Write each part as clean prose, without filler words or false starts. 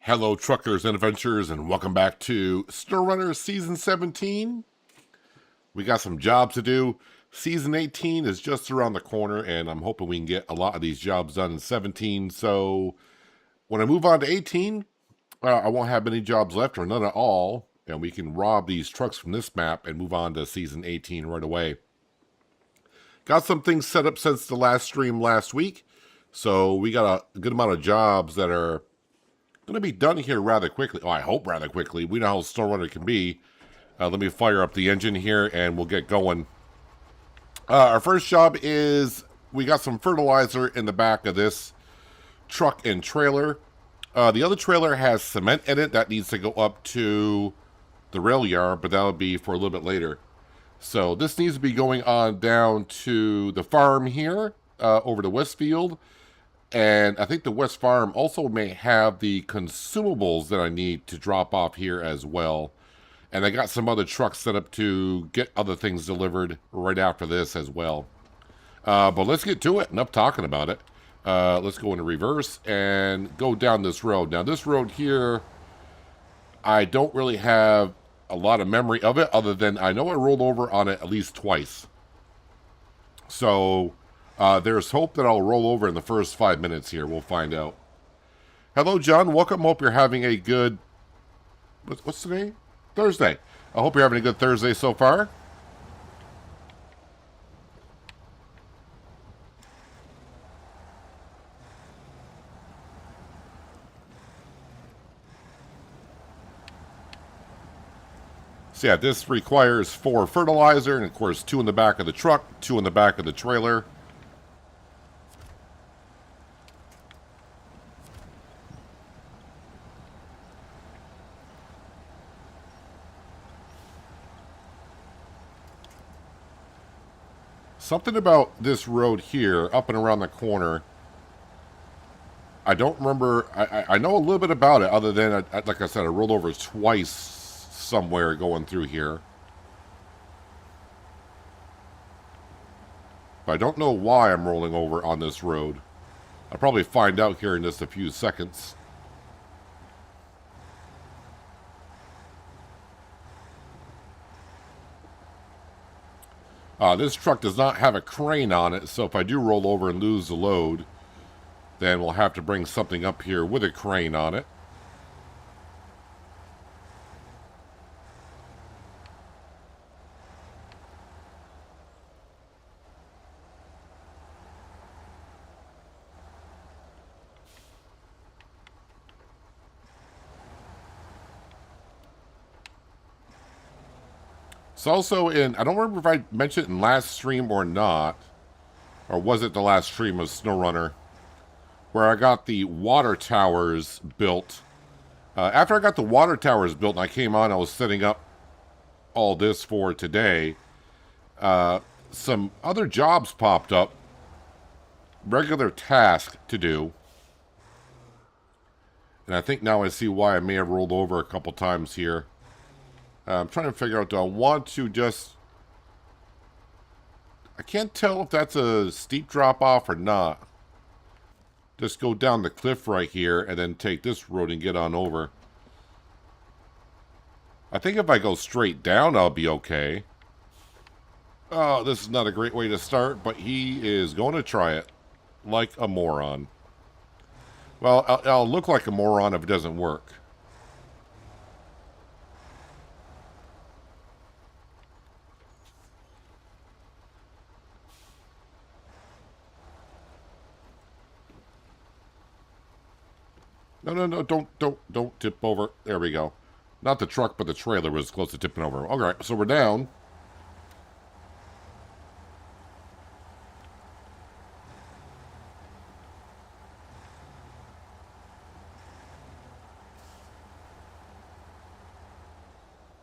Hello, truckers and adventurers, and welcome back to SnowRunner Season 17. We got some jobs to do. Season 18 is just around the corner, and I'm hoping we can get a lot of these jobs done in 17. So when I move on to 18, I won't have many jobs left, or none at all, and we can rob these trucks from this map and move on to Season 18 right away. Got some things set up since the last stream last week, so we got a good amount of jobs that are going to be done here rather quickly. Oh, I hope rather quickly. We know how SnowRunner can be. Let me fire up the engine here and we'll get going. Our first job is we got some fertilizer in the back of this truck and trailer. The other trailer has cement in it that needs to go up to the rail yard, but that'll be for a little bit later. So this needs to be going on down to the farm here, over to Westfield. And I think the West Farm also may have the consumables that I need to drop off here as well. And I got some other trucks set up to get other things delivered right after this as well. But let's get to it. Enough talking about it. Let's go into reverse and go down this road. Now this road here, I don't really have a lot of memory of it other than I know I rolled over on it at least twice. So there's hope that I'll roll over in the first 5 minutes here. We'll find out. Hello, John. Welcome. Hope you're having a good... What's today? Thursday. I hope you're having a good Thursday so far. So yeah, this requires 4 fertilizer, and of course 2 in the back of the truck, 2 in the back of the trailer. Something about this road here, up and around the corner, I don't remember. I know a little bit about it, other than, like I said, I rolled over twice somewhere going through here. But I don't know why I'm rolling over on this road. I'll probably find out here in just a few seconds. This truck does not have a crane on it, so if I do roll over and lose the load, then we'll have to bring something up here with a crane on it. It's also in, I don't remember if I mentioned it in last stream or not, or was it the last stream of SnowRunner, where I got the water towers built. After I got the water towers built and I came on, I was setting up all this for today. Some other jobs popped up, regular task to do. And I think now I see why I may have rolled over a couple times here. I'm trying to figure out, do I want to just... I can't tell if that's a steep drop-off or not. Just go down the cliff right here and then take this road and get on over. I think if I go straight down, I'll be okay. Oh, this is not a great way to start, but he is going to try it like a moron. Well, I'll look like a moron if it doesn't work. No, don't tip over. There we go. Not the truck, but the trailer was close to tipping over. All right, so we're down.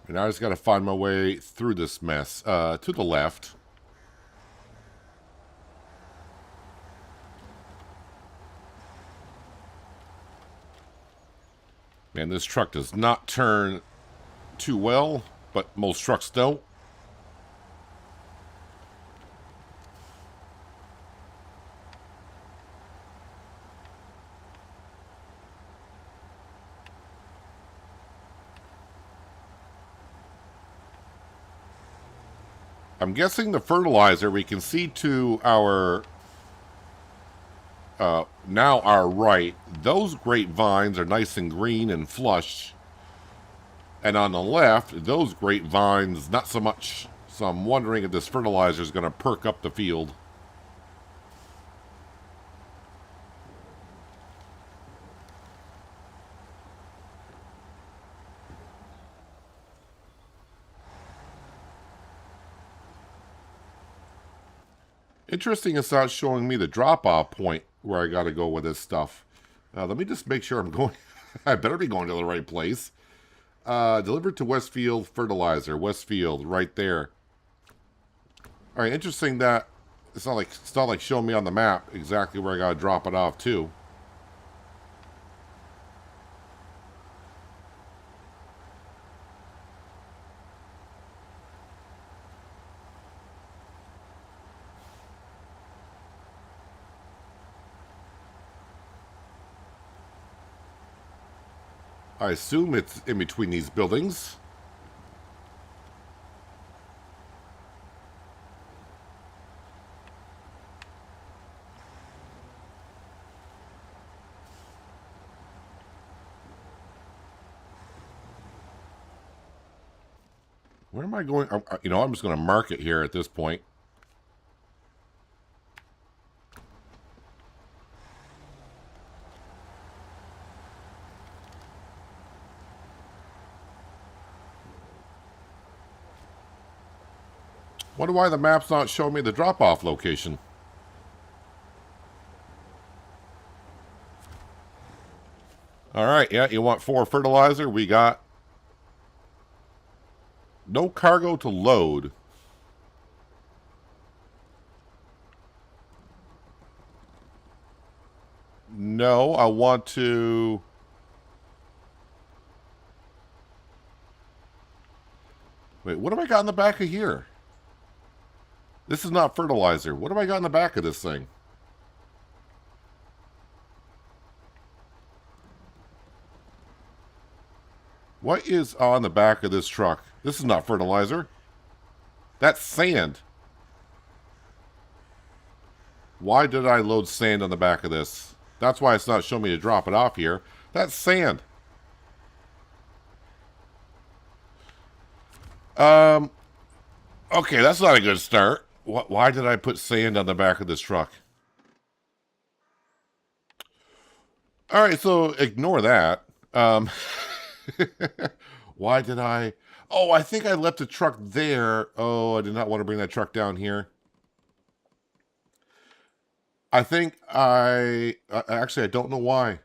And now I just got to find my way through this mess. To the left. Man, this truck does not turn too well, but most trucks don't. I'm guessing the fertilizer, we can see to our, now our right, those grapevines are nice and green and flush. And on the left, those grapevines, not so much. So I'm wondering if this fertilizer is going to perk up the field. Interesting, it's not showing me the drop-off point where I got to go with this stuff. Let me just make sure I'm going. I better be going to the right place. Delivered to Westfield Fertilizer. Westfield, right there. All right, interesting that it's not like showing me on the map exactly where I got to drop it off to. I assume it's in between these buildings. Where am I going? You know, I'm just going to mark it here at this point. Wonder why the map's not showing me the drop-off location. All right, yeah, you want 4 fertilizer? We got no cargo to load. No, I want to... Wait, what have I got in the back of here? This is not fertilizer. What have I got in the back of this thing? What is on the back of this truck? This is not fertilizer. That's sand. Why did I load sand on the back of this? That's why it's not showing me to drop it off here. That's sand. Okay, that's not a good start. Why did I put sand on the back of this truck? All right, so ignore that. Why did I... Oh, I think I left the truck there. Oh, I did not want to bring that truck down here. I think actually, I don't know why.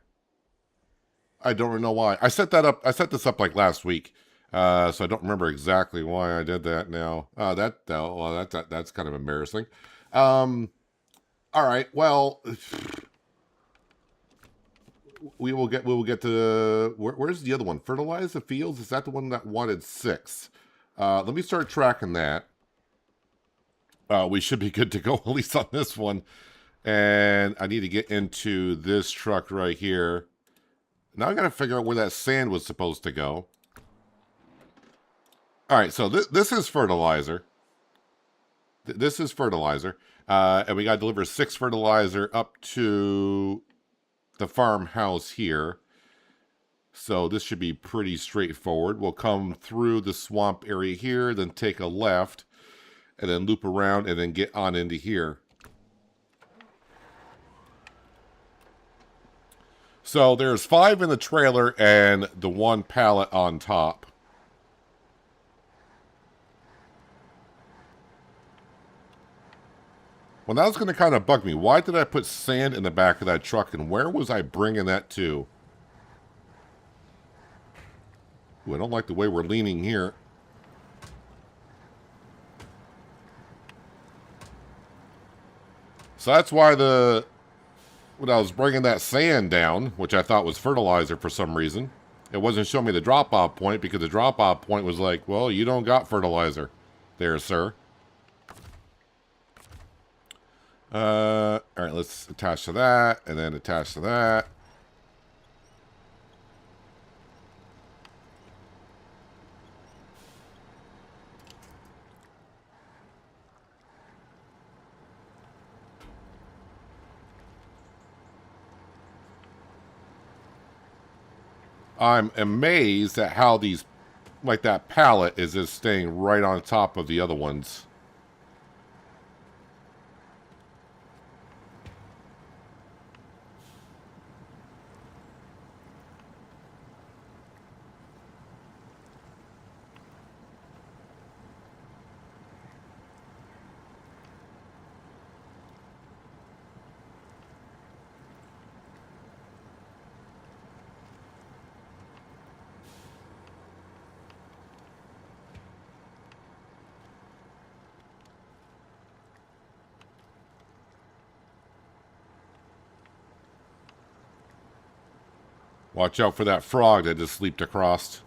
I don't know why. I set this up like last week. So I don't remember exactly why I did that now. That's kind of embarrassing. All right. Well, we will get to where's the other one? Fertilize the fields. Is that the one that wanted 6? Let me start tracking that. We should be good to go at least on this one. And I need to get into this truck right here. Now I got to figure out where that sand was supposed to go. All right, so this is fertilizer. This is fertilizer. And we got to deliver 6 fertilizer up to the farmhouse here. So this should be pretty straightforward. We'll come through the swamp area here, then take a left, and then loop around, and then get on into here. So there's 5 in the trailer and the 1 pallet on top. Well, that was going to kind of bug me. Why did I put sand in the back of that truck, and where was I bringing that to? Ooh, I don't like the way we're leaning here. So that's why when I was bringing that sand down, which I thought was fertilizer for some reason, it wasn't showing me the drop-off point, because the drop-off point was like, well, you don't got fertilizer there, sir. All right, let's attach to that, and then attach to that. I'm amazed at how these, like that pallet is just staying right on top of the other ones. Watch out for that frog that just leaped across.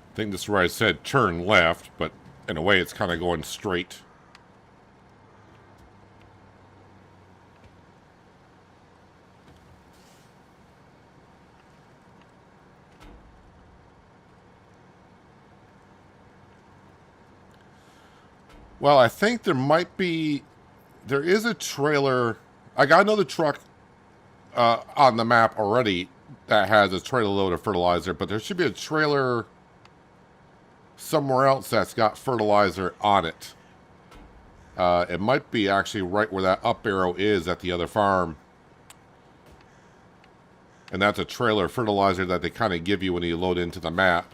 I think this is where I said turn left, but in a way it's kind of going straight. Well, I think there is a trailer. I got another truck on the map already that has a trailer load of fertilizer, but there should be a trailer somewhere else that's got fertilizer on it. It might be actually right where that up arrow is at the other farm. And that's a trailer fertilizer that they kind of give you when you load into the map.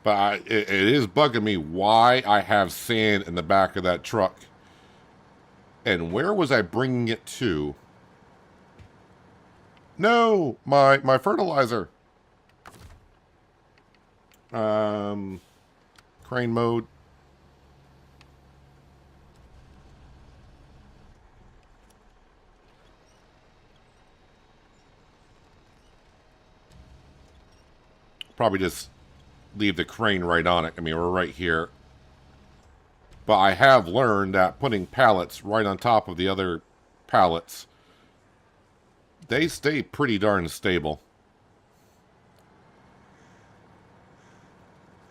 But it is bugging me why I have sand in the back of that truck. And where was I bringing it to? No, my fertilizer. Crane mode. Probably just leave the crane right on it. I mean, we're right here. But I have learned that putting pallets right on top of the other pallets, they stay pretty darn stable.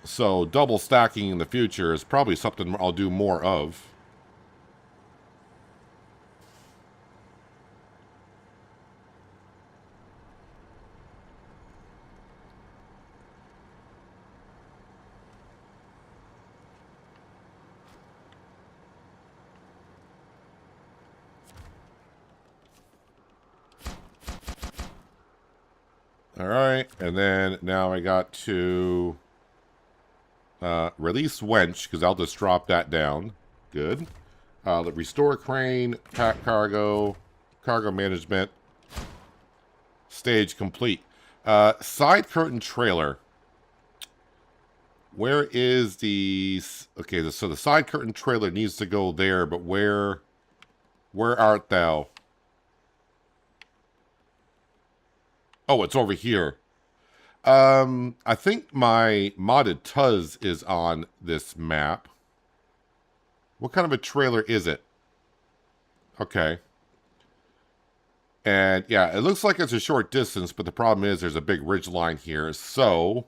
So double stacking in the future is probably something I'll do more of. All right, and then now I got to release wench, because I'll just drop that down. Good. Restore crane, pack cargo, cargo management, stage complete. Side curtain trailer. Where is the... Okay, so the side curtain trailer needs to go there, but where art thou? Oh, it's over here. I think my modded Tuz is on this map. What kind of a trailer is it? Okay. And yeah, it looks like it's a short distance, but the problem is there's a big ridge line here. So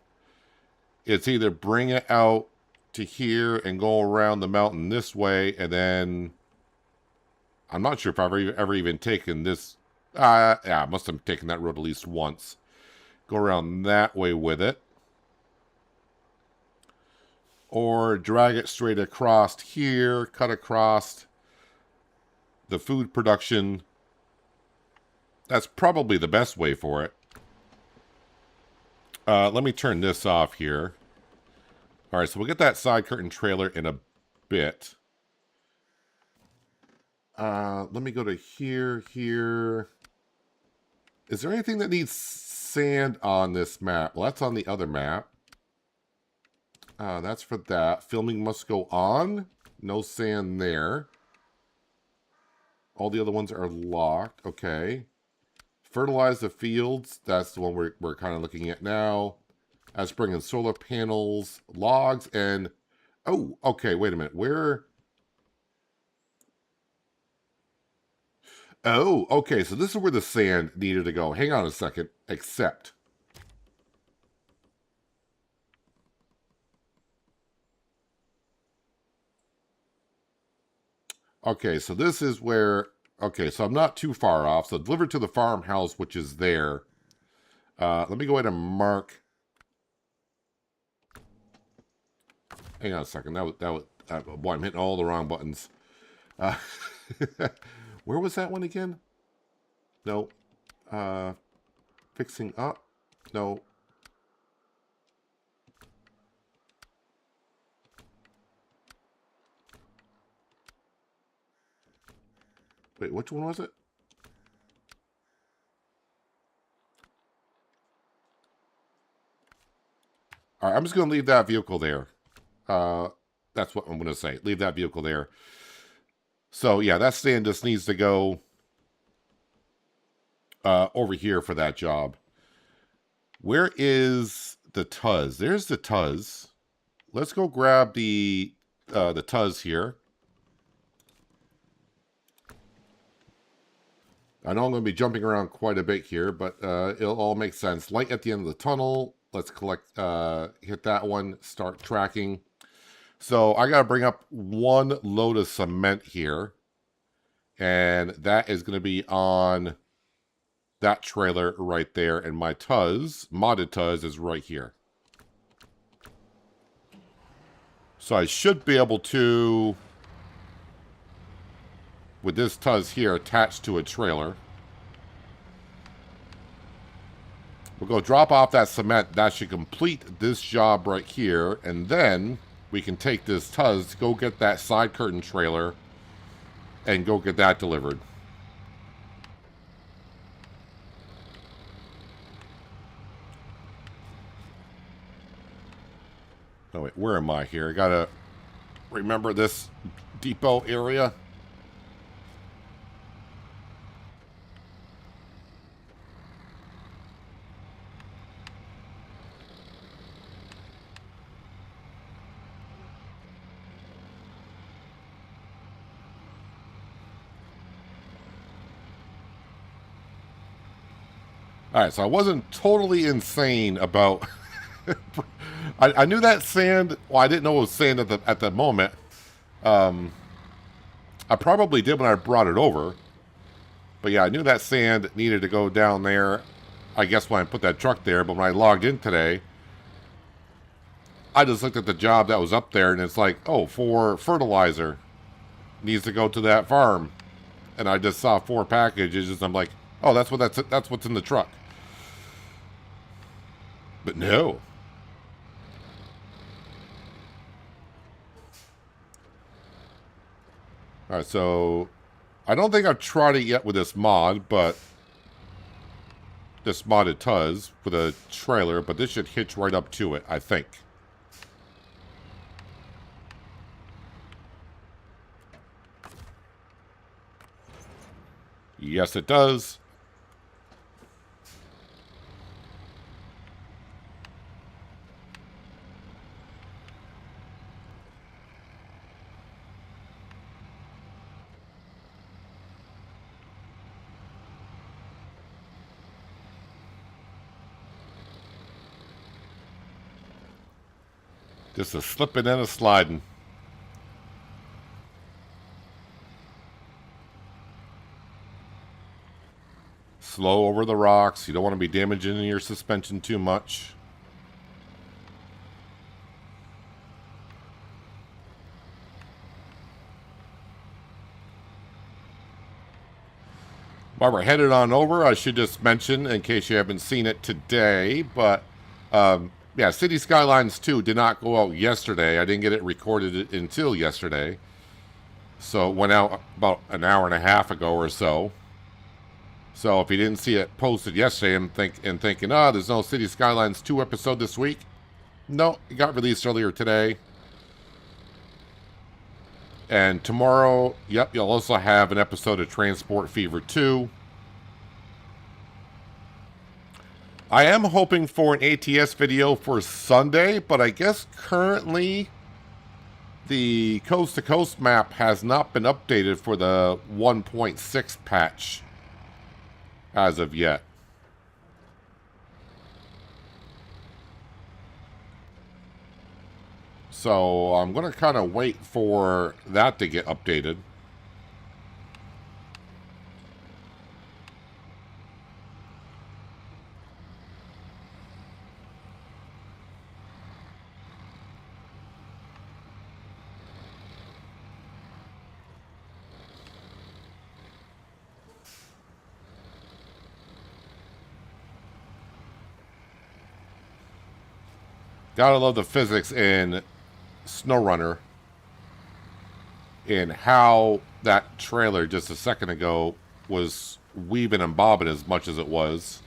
it's either bring it out to here and go around the mountain this way, and then I'm not sure if I've ever even taken this. Yeah, I must have taken that road at least once. Go around that way with it. Or drag it straight across here, cut across the food production. That's probably the best way for it. Let me turn this off here. All right, so we'll get that side curtain trailer in a bit. Let me go to here. Is there anything that needs sand on this map? Well, that's on the other map. That's for that. Filming must go on. No sand there. All the other ones are locked. Okay. Fertilize the fields. That's the one we're kind of looking at now. That's bringing solar panels, logs, and... Oh, okay, wait a minute. Where... Oh, okay, so this is where the sand needed to go. Hang on a second. Accept. Okay, so this is where... Okay, so I'm not too far off. So delivered to the farmhouse, which is there. Let me go ahead and mark... Hang on a second. Boy, I'm hitting all the wrong buttons. Uh, where was that one again? No. Fixing up? No. Wait, which one was it? All right, I'm just going to leave that vehicle there. That's what I'm going to say. Leave that vehicle there. So, yeah, that sand just needs to go over here for that job. Where is the Tuz? There's the Tuz. Let's go grab the Tuz here. I know I'm going to be jumping around quite a bit here, but it'll all make sense. Light at the end of the tunnel. Let's collect, hit that one, start tracking. So I got to bring up one load of cement here. And that is going to be on that trailer right there. And my Tuz, modded Tuz, is right here. So I should be able to, with this Tuz here attached to a trailer, we'll go drop off that cement. That should complete this job right here. And then we can take this Tuz, go get that side curtain trailer, and go get that delivered. Oh, wait, where am I here? I gotta remember this depot area. All right, so I wasn't totally insane about... I knew that sand... Well, I didn't know it was sand at the moment. I probably did when I brought it over. But yeah, I knew that sand needed to go down there. I guess when I put that truck there. But when I logged in today, I just looked at the job that was up there. And it's like, oh, for fertilizer. Needs to go to that farm. And I just saw 4 packages. And I'm like, oh, that's what's in the truck. But no. All right, so I don't think I've tried it yet with this mod, but this modded Tuz with a trailer, but this should hitch right up to it, I think. Yes, it does. Just a slipping and a sliding. Slow over the rocks. You don't want to be damaging your suspension too much. While we're headed on over, I should just mention, in case you haven't seen it today, but yeah, City Skylines 2 did not go out yesterday. I didn't get it recorded until yesterday. So it went out about an hour and a half ago or so. So if you didn't see it posted yesterday and thinking, oh, there's no City Skylines 2 episode this week, No, it got released earlier today. And tomorrow, yep, you'll also have an episode of Transport Fever 2. I am hoping for an ATS video for Sunday, but I guess currently the Coast to Coast map has not been updated for the 1.6 patch as of yet. So I'm going to kind of wait for that to get updated. Gotta love the physics in SnowRunner and how that trailer just a second ago was weaving and bobbing as much as it was.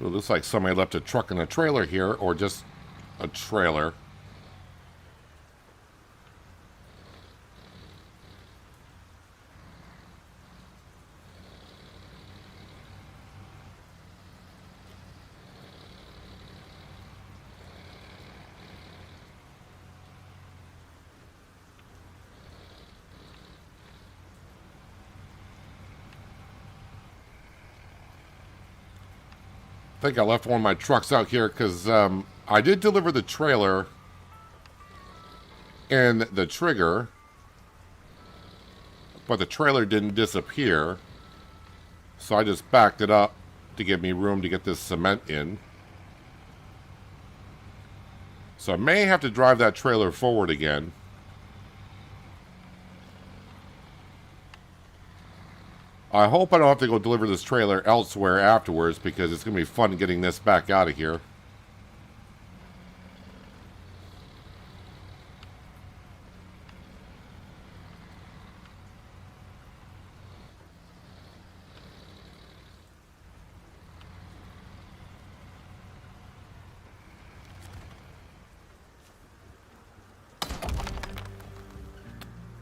It looks like somebody left a truck and a trailer here, or just a trailer. I think I left one of my trucks out here because I did deliver the trailer and the trigger, but the trailer didn't disappear. So I just backed it up to give me room to get this cement in. So I may have to drive that trailer forward again. I hope I don't have to go deliver this trailer elsewhere afterwards because it's going to be fun getting this back out of here.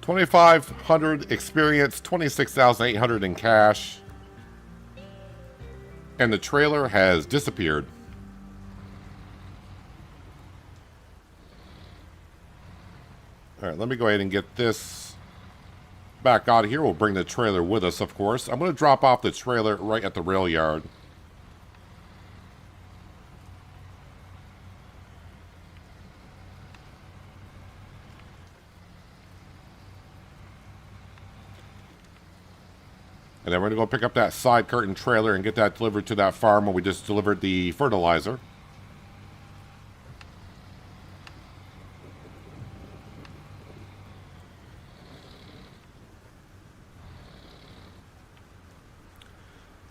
$2,500 experience, $26,800 in cash. And the trailer has disappeared. Alright, let me go ahead and get this back out of here. We'll bring the trailer with us, of course. I'm going to drop off the trailer right at the rail yard. And then we're going to go pick up that side curtain trailer and get that delivered to that farm where we just delivered the fertilizer.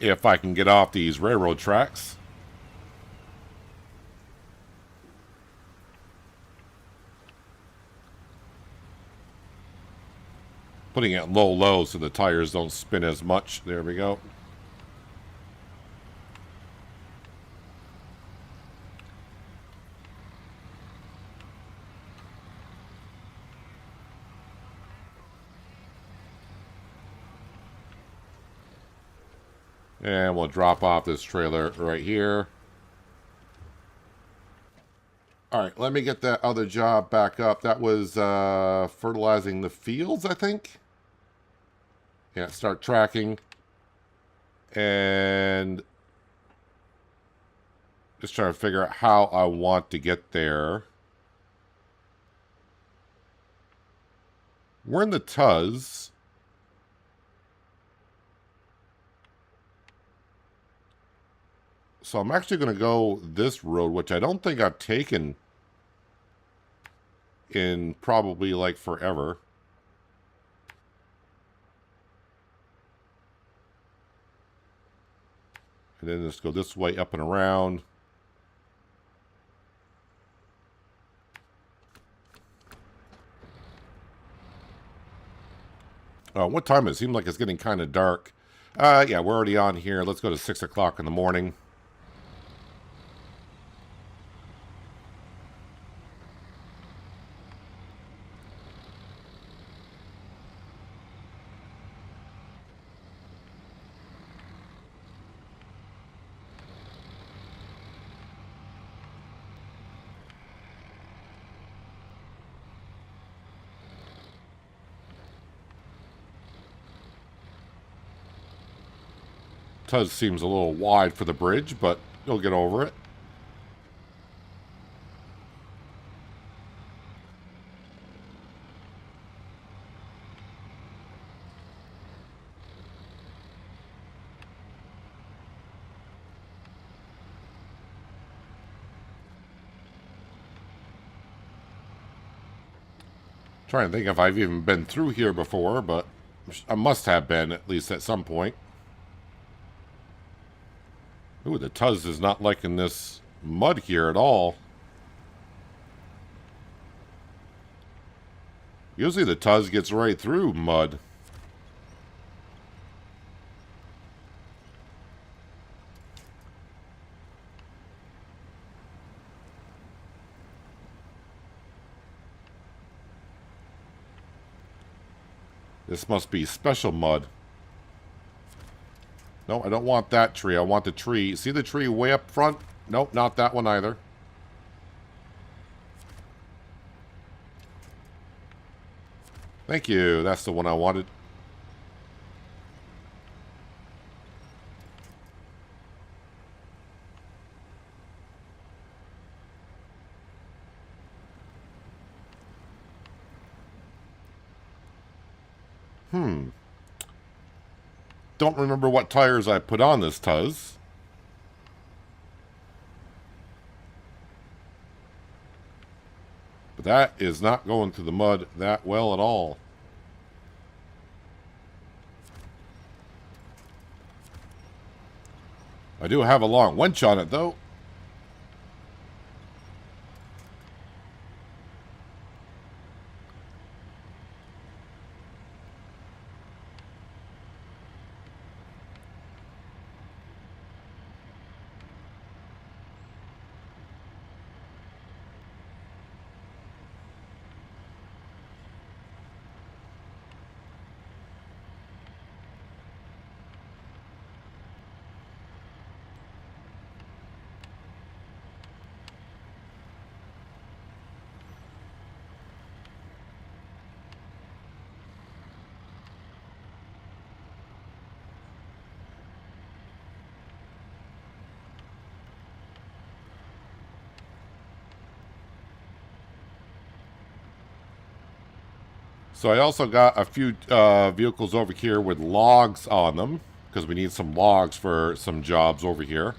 If I can get off these railroad tracks. Putting it low so the tires don't spin as much. There we go. And we'll drop off this trailer right here. Alright, let me get that other job back up. That was fertilizing the fields, I think. Yeah, start tracking. And just trying to figure out how I want to get there. We're in the Tuz. So I'm actually going to go this road, which I don't think I've taken in probably like forever. And then just go this way up and around. What time is it? Seems like it's getting kind of dark. Yeah, we're already on here. Let's go to 6 o'clock in the morning. Tuz seems a little wide for the bridge, but you'll get over it. Trying to think if I've even been through here before, but I must have been, at least at some point. Ooh, the Tuz is not liking this mud here at all. Usually the Tuz gets right through mud. This must be special mud. No, I don't want that tree. I want the tree. See the tree way up front? Nope, not that one either. Thank you. That's the one I wanted. Don't remember what tires I put on this Tuz. But that is not going through the mud that well at all. I do have a long winch on it, though. So I also got a few vehicles over here with logs on them, because we need some logs for some jobs over here.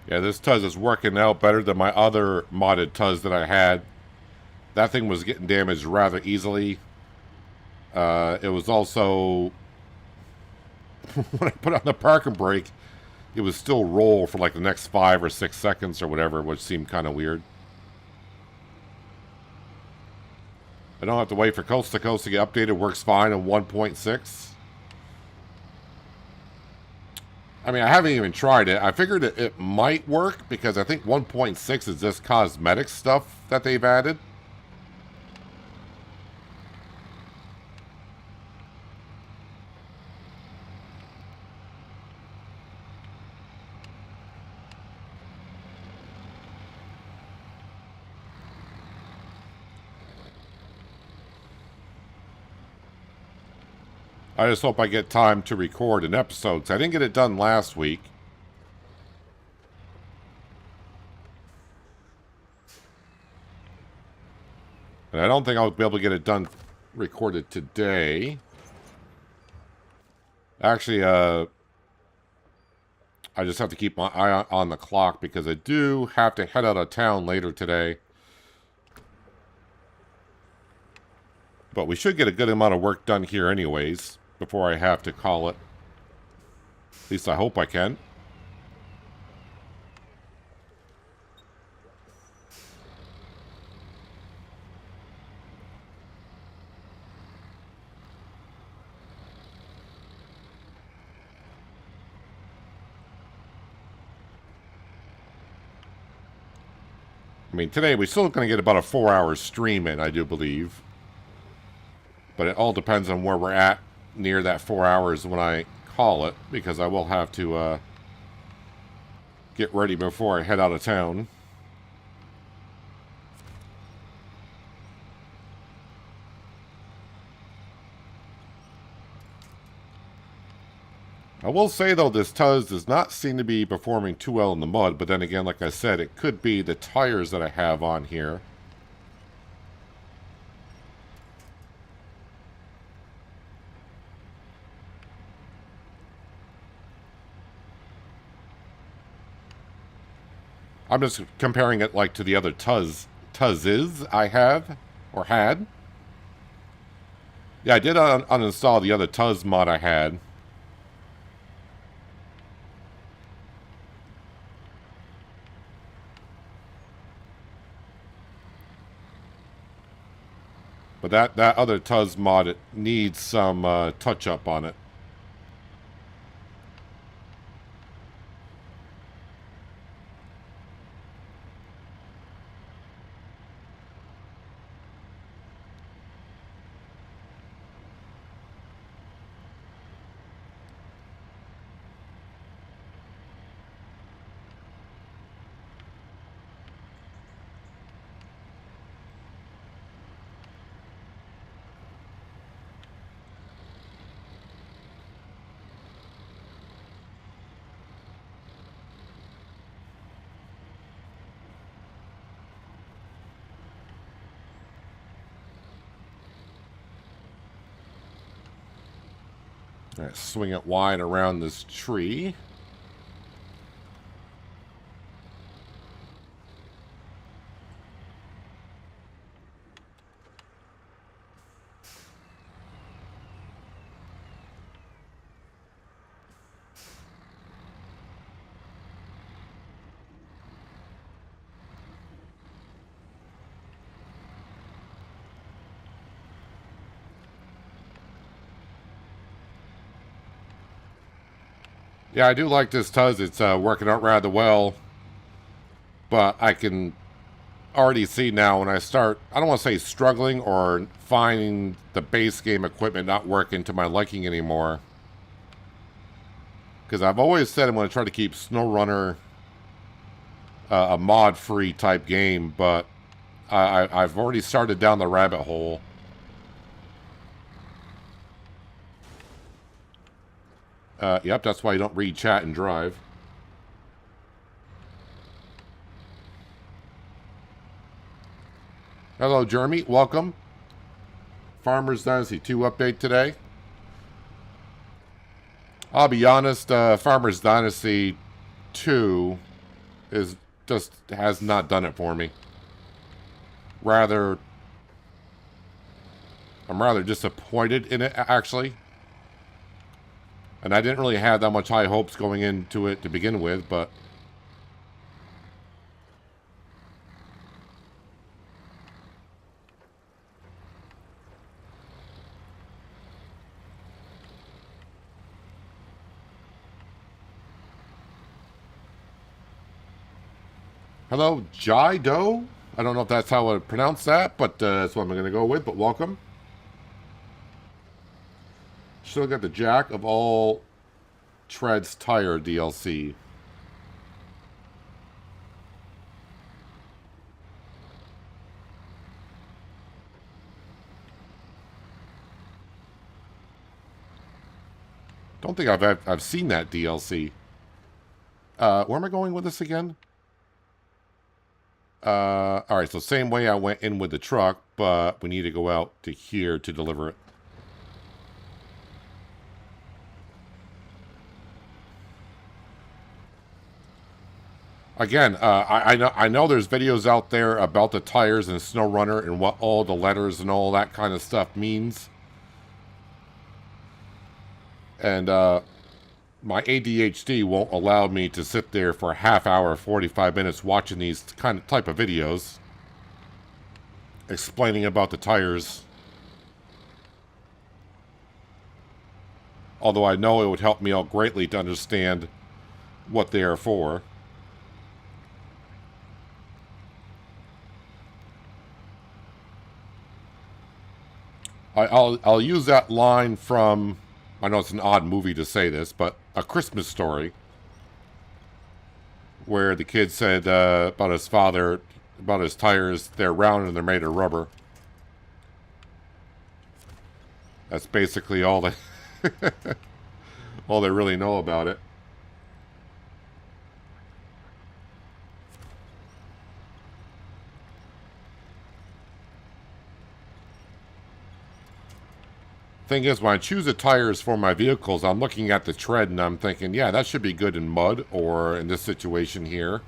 Yeah, this Tuz is working out better than my other modded Tuz that I had. That thing was getting damaged rather easily. It was also... when I put on the parking brake, it would still roll for like the next 5 or 6 seconds or whatever, which seemed kind of weird. I don't have to wait for Coast to Coast to get updated. Works fine in 1.6. I mean, I haven't even tried it. I figured it might work because I think 1.6 is just cosmetic stuff that they've added. I just hope I get time to record an episode, 'cause I didn't get it done last week. And I don't think I'll be able to get it done recorded today. Actually, I just have to keep my eye on the clock because I do have to head out of town later today. But we should get a good amount of work done here anyways, before I have to call it. At least I hope I can. I mean, today we're still going to get about a 4-hour stream in, I do believe. But it all depends on where we're at near that 4 hours when I call it, because I will have to get ready before I head out of town. I will say, though, this Tuz does not seem to be performing too well in the mud, but then again, like I said, it could be the tires that I have on here. I'm just comparing it like to the other Tuzes I have, or had. Yeah, I did uninstall the other Tuz mod I had. But that other Tuz mod, it needs some touch-up on it. All right, swing it wide around this tree. Yeah, I do like this Tuz. It's working out rather well. But I can already see now when I start, I don't want to say struggling or finding the base game equipment not working to my liking anymore. Because I've always said I'm going to try to keep SnowRunner a mod-free type game, but I've already started down the rabbit hole. Yep, that's why you don't read chat and drive. Hello, Jeremy. Welcome. Farmers Dynasty 2 update today. I'll be honest, Farmers Dynasty 2 is just has not done it for me. I'm rather disappointed in it, actually. And I didn't really have that much high hopes going into it to begin with, but Hello, Jido. I don't know if that's how I pronounce that, but that's what I'm going to go with. But welcome. Still got the Jack of all Treads tire DLC. Don't think I've seen that DLC. Where am I going with this again? All right, so same way I went in with the truck, but we need to go out to here to deliver it. Again, I know there's videos out there about the tires and SnowRunner and what all the letters and all that kind of stuff means. And my ADHD won't allow me to sit there for a half hour, 45 minutes watching these kind of type of videos explaining about the tires. Although I know it would help me out greatly to understand what they are for. I'll use that line from, I know it's an odd movie to say this, but A Christmas Story, where the kid said about his father, about his tires, they're round and they're made of rubber. That's basically all they all they really know about it. Thing is, when I choose the tires for my vehicles, I'm looking at the tread and I'm thinking, yeah, that should be good in mud, or in this situation here.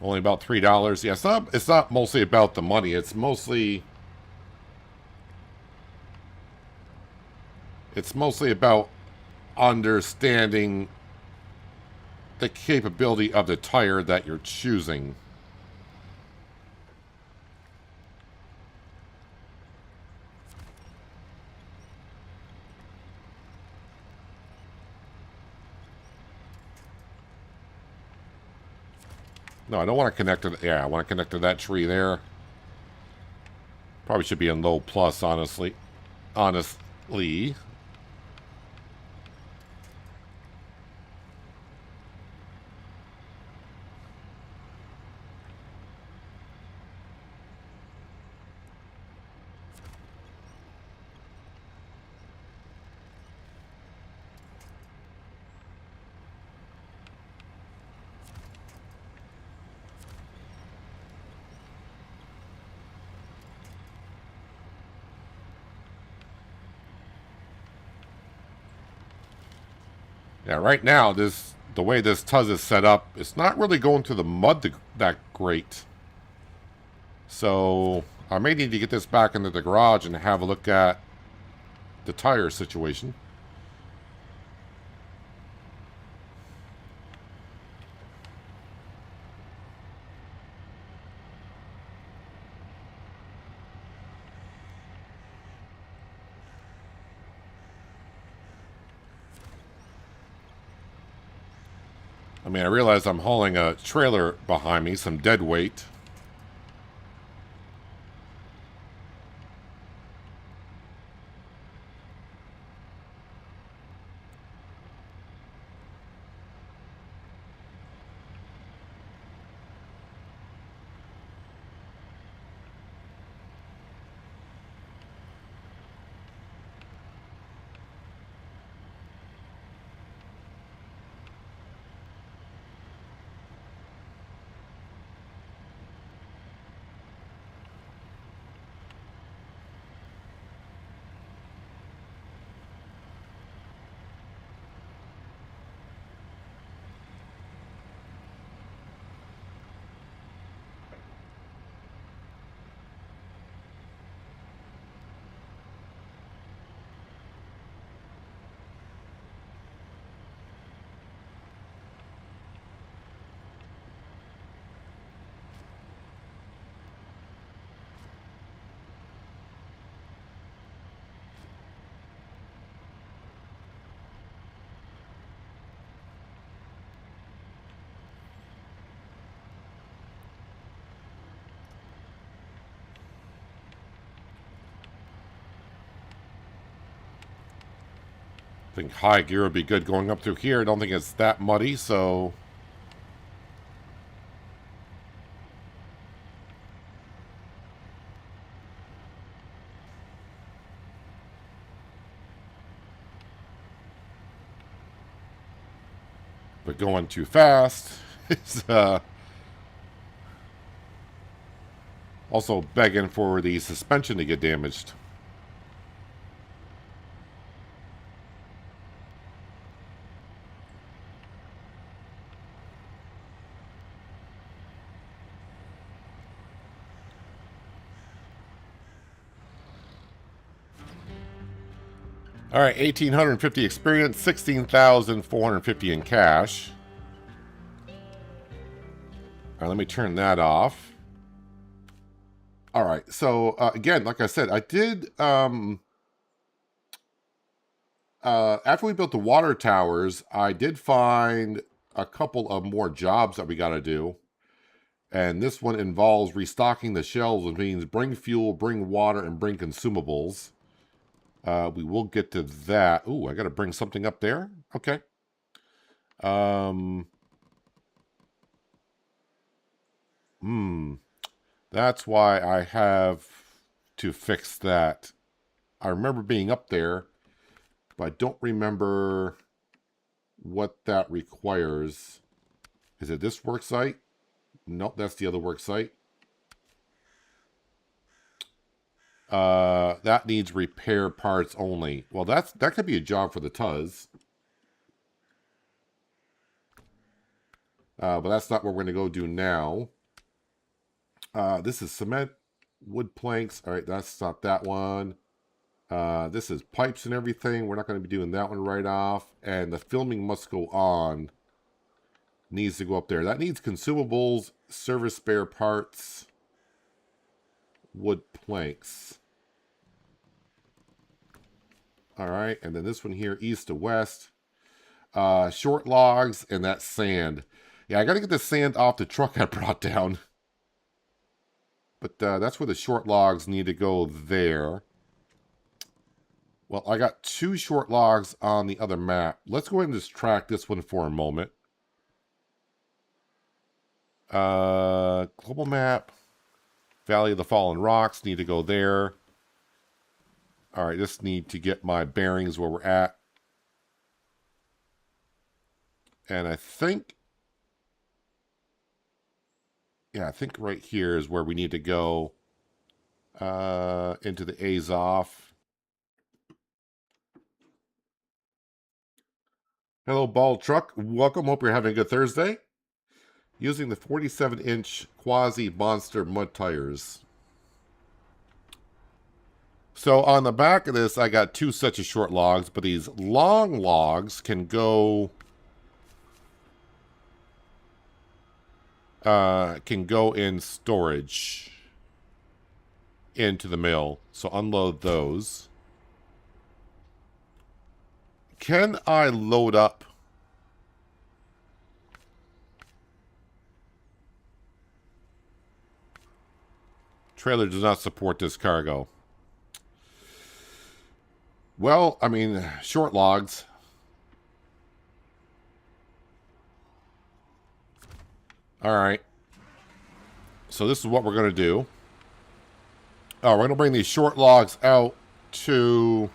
Only about $3. Yeah, it's not mostly about the money. It's mostly about understanding the capability of the tire that you're choosing. No, I don't want to connect to the, yeah, I want to connect to that tree there. Probably should be in low plus, honestly. Honestly. Yeah, right now, the way this Tuz is set up, it's not really going through the mud that great. So I may need to get this back into the garage and have a look at the tire situation. I mean, I realize I'm hauling a trailer behind me, some dead weight. I think high gear would be good going up through here. I don't think it's that muddy, so... But going too fast is also begging for the suspension to get damaged. All right, 1,850 experience, 16,450 in cash. All right, let me turn that off. All right, so again, like I said, I did, after we built the water towers, I did find a couple of more jobs that we got to do. And this one involves restocking the shelves, which means bring fuel, bring water, and bring consumables. We will get to that. Ooh, I got to bring something up there? Okay. That's why I have to fix that. I remember being up there, but I don't remember what that requires. Is it this work site? Nope, that's the other work site. That needs repair parts only. Well, that could be a job for the Tuz. But that's not what we're going to go do now. This is cement, wood planks. All right, that's not that one. This is pipes and everything. We're not going to be doing that one right off. And the filming must go on. Needs to go up there. That needs consumables, service spare parts, wood planks. All right, and then this one here, east to west. Short logs and that sand. Yeah, I got to get the sand off the truck I brought down. But that's where the short logs need to go there. Well, I got 2 short logs on the other map. Let's go ahead and just track this one for a moment. Global map. Valley of the Fallen Rocks need to go there. All right, just need to get my bearings where we're at. And I think... Yeah, I think right here is where we need to go into the Azov. Hello, Bald Truck. Welcome. Hope you're having a good Thursday. Using the 47-inch Quasi Monster mud tires. So on the back of this, I got 2 sets of short logs, but these long logs can go in storage into the mill. So unload those. Can I load up? Trailer does not support this cargo. Well, I mean, short logs. All right. So this is what we're going to do. Oh, we're going to bring these short logs out to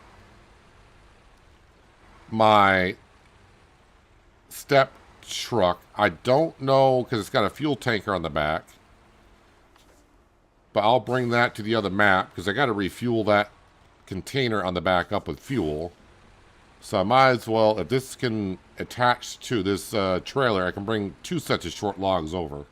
my step truck. I don't know because it's got a fuel tanker on the back. But I'll bring that to the other map because I got to refuel that container on the back up with fuel. So I might as well, if this can attach to this trailer, I can bring 2 sets of short logs over.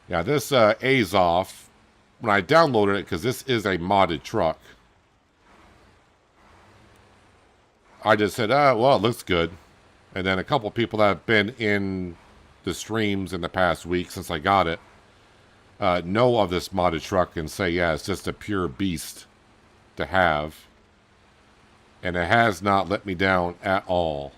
Yeah, this Azov, when I downloaded it, because this is a modded truck, I just said, well, it looks good. And then a couple people that have been in the streams in the past week since I got it know of this modded truck and say, yeah, it's just a pure beast. to have. And it has not let me down at all.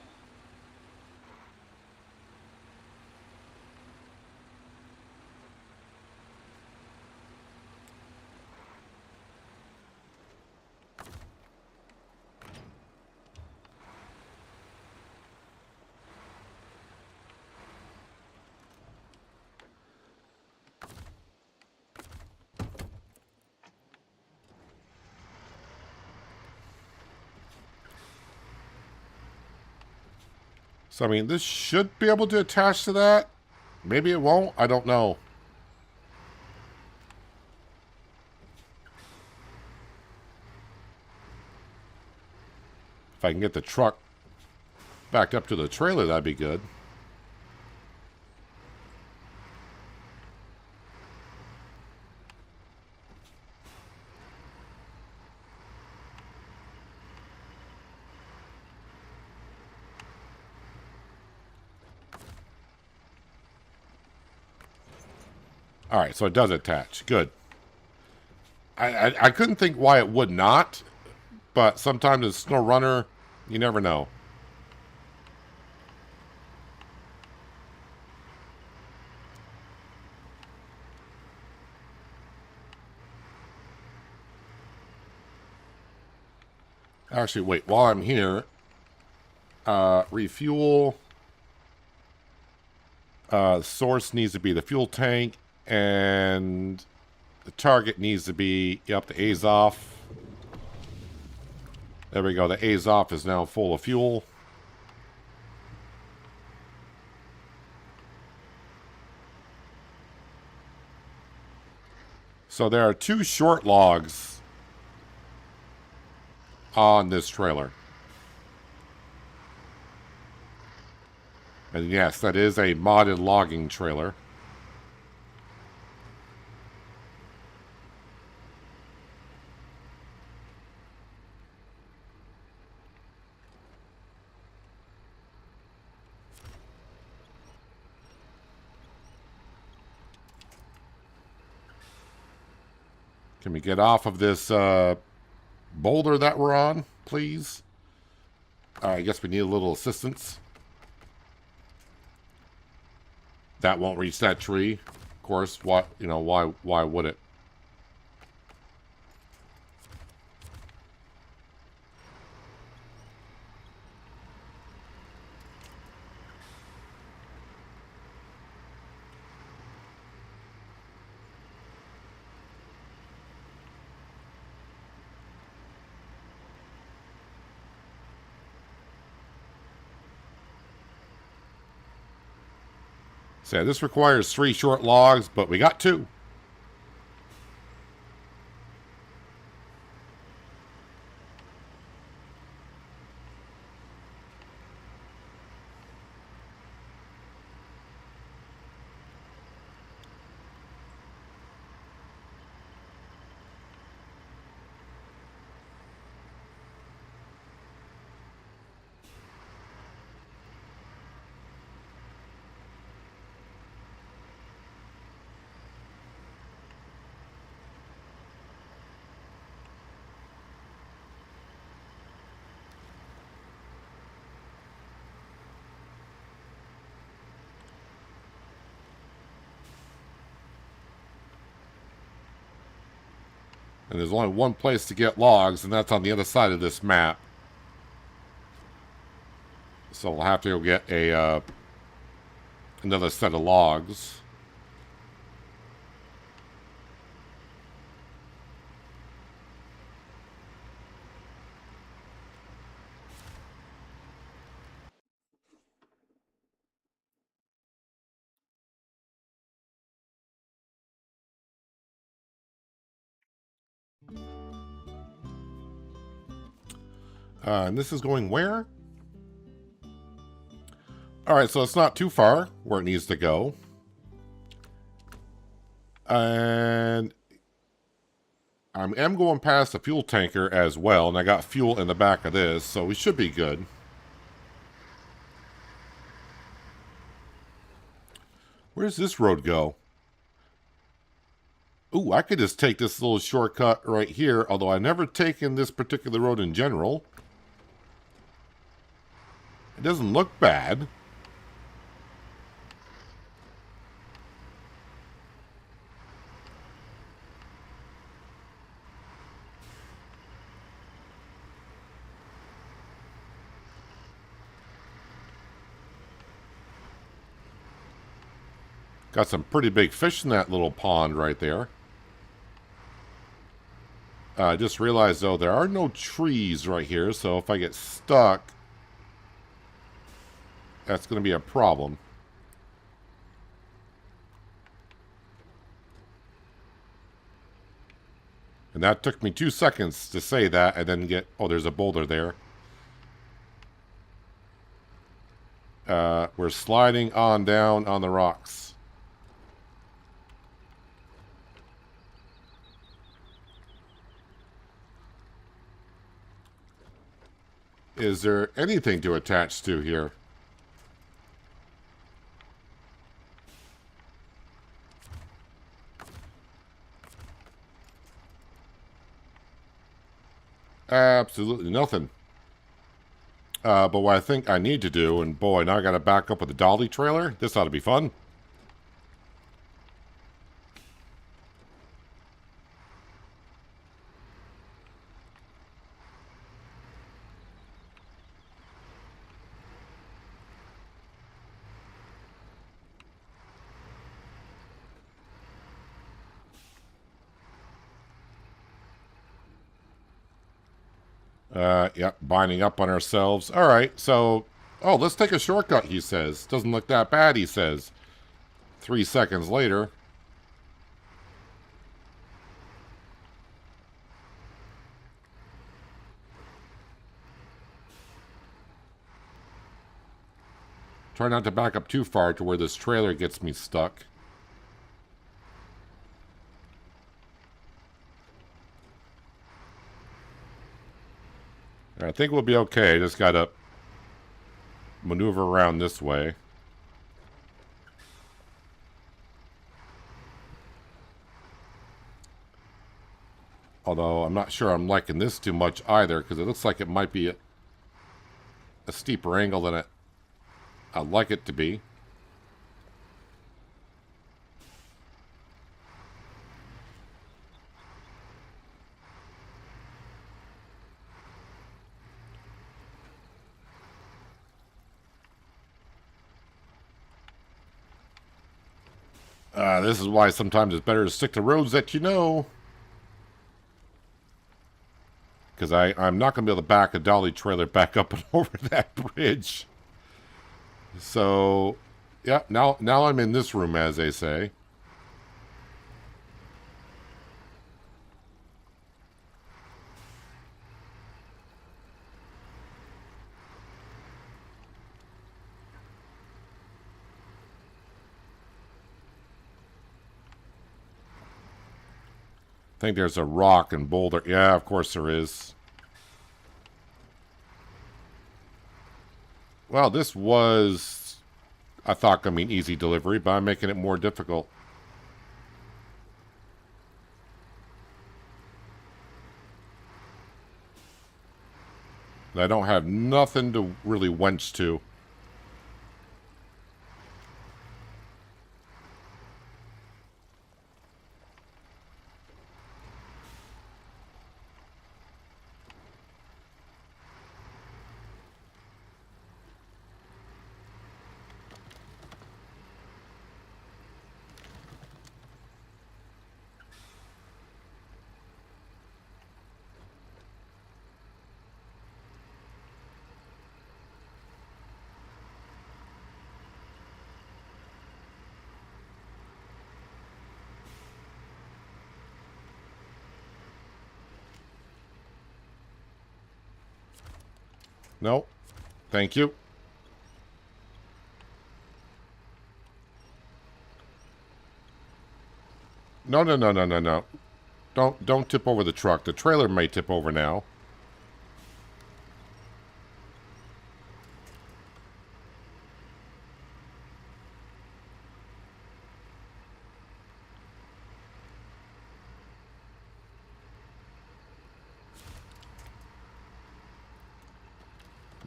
So, I mean, this should be able to attach to that. Maybe it won't. I don't know. If I can get the truck backed up to the trailer, that'd be good. Alright, so it does attach. Good. I couldn't think why it would not, but sometimes in SnowRunner, you never know. Actually, wait, while I'm here, refuel. Source needs to be the fuel tank, and the target needs to be, yep, the A's off. There we go, the A's off is now full of fuel. So there are 2 short logs on this trailer. And yes, that is a modded logging trailer. Can we get off of this boulder that we're on, please? I guess we need a little assistance. That won't reach that tree. Of course, why would it? So yeah, this requires 3 short logs, but we got 2. And there's only one place to get logs, and that's on the other side of this map. So we'll have to go get a another set of logs. And this is going where? Alright, so it's not too far where it needs to go. And I am going past the fuel tanker as well, and I got fuel in the back of this, so we should be good. Where does this road go? Ooh, I could just take this little shortcut right here, although I've never taken this particular road in general. It doesn't look bad. Got some pretty big fish in that little pond right there. I just realized, though, there are no trees right here, so if I get stuck, that's going to be a problem. And that took me 2 seconds to say that and then get... Oh, there's a boulder there. We're sliding on down on the rocks. Is there anything to attach to here? Absolutely nothing. But what I think I need to do, and boy, now I got to back up with the dolly trailer. This ought to be fun. Yep, binding up on ourselves. All right, so... Oh, let's take a shortcut, he says. Doesn't look that bad, he says. 3 seconds later. Try not to back up too far to where this trailer gets me stuck. I think we'll be okay. Just gotta maneuver around this way. Although I'm not sure I'm liking this too much either, because it looks like it might be a steeper angle than I'd like it to be. This is why sometimes it's better to stick to roads that you know. Because I'm not going to be able to back a dolly trailer back up and over that bridge. So, yeah, now I'm in this room, as they say. I think there's a rock and boulder. Yeah, of course there is. Well, this was, I thought, going to be an easy delivery, but I'm making it more difficult. I don't have nothing to really wench to. No, thank you. No, no, no, no, no, no. Don't tip over the truck. The trailer may tip over now.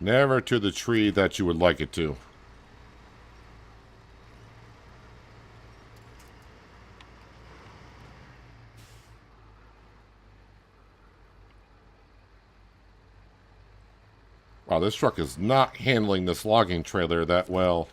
Never to the tree that you would like it to. Wow, this truck is not handling this logging trailer that well.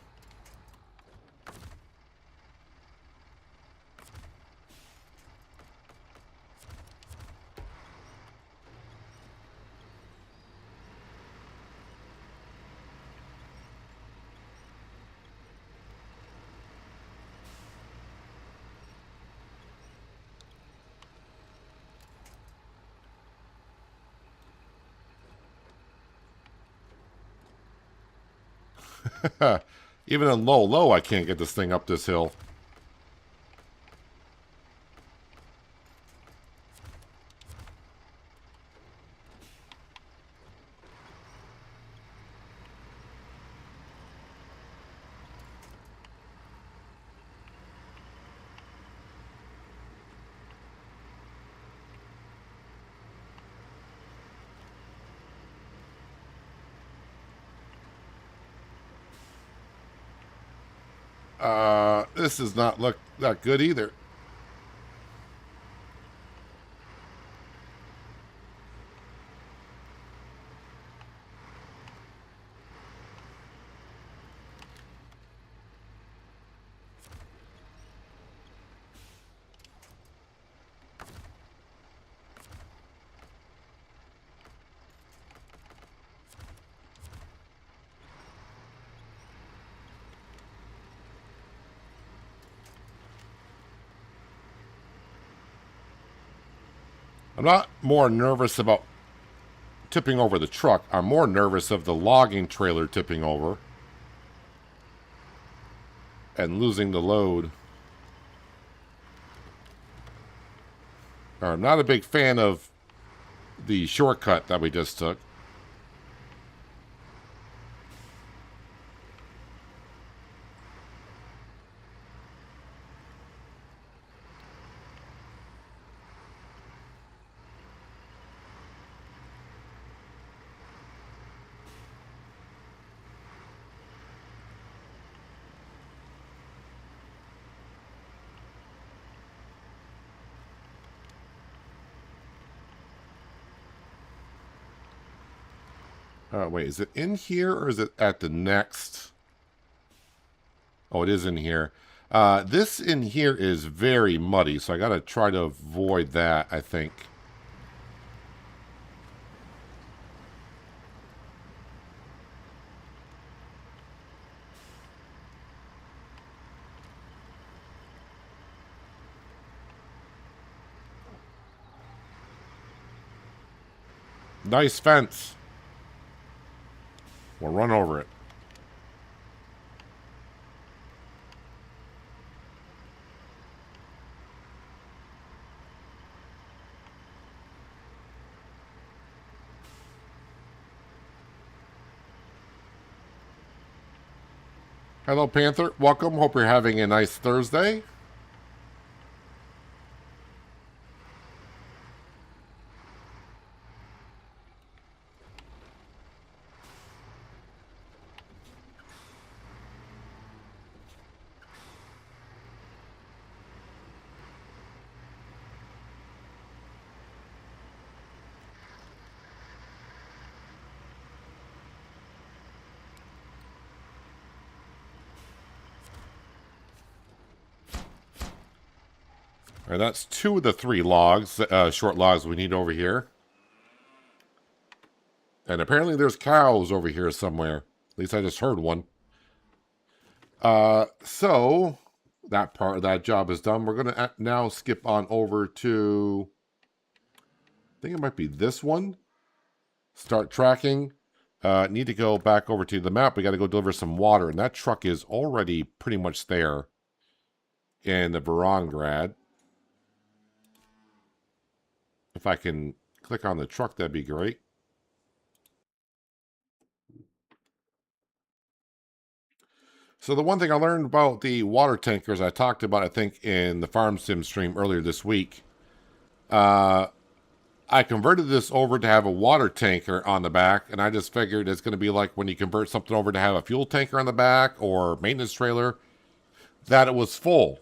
Even in low, I can't get this thing up this hill. This does not look that good either. I'm not more nervous about tipping over the truck. I'm more nervous of the logging trailer tipping over and losing the load. I'm not a big fan of the shortcut that we just took. Wait, is it in here or is it at the next? Oh, it is in here. This in here is very muddy, so I got to try to avoid that, I think. Nice fence. We'll run over it. Hello, Panther. Welcome. Hope you're having a nice Thursday. All right, that's 2 of the 3 logs, short logs we need over here. And apparently there's cows over here somewhere. At least I just heard one. So that part of that job is done. We're going to now skip on over to, I think it might be this one. Start tracking. Need to go back over to the map. We got to go deliver some water. And that truck is already pretty much there in the Varangrad. If I can click on the truck, that'd be great. So the one thing I learned about the water tankers, I talked about, I think, in the Farm Sim stream earlier this week. I I converted this over to have a water tanker on the back, and I just figured it's going to be like when you convert something over to have a fuel tanker on the back or maintenance trailer, that it was full.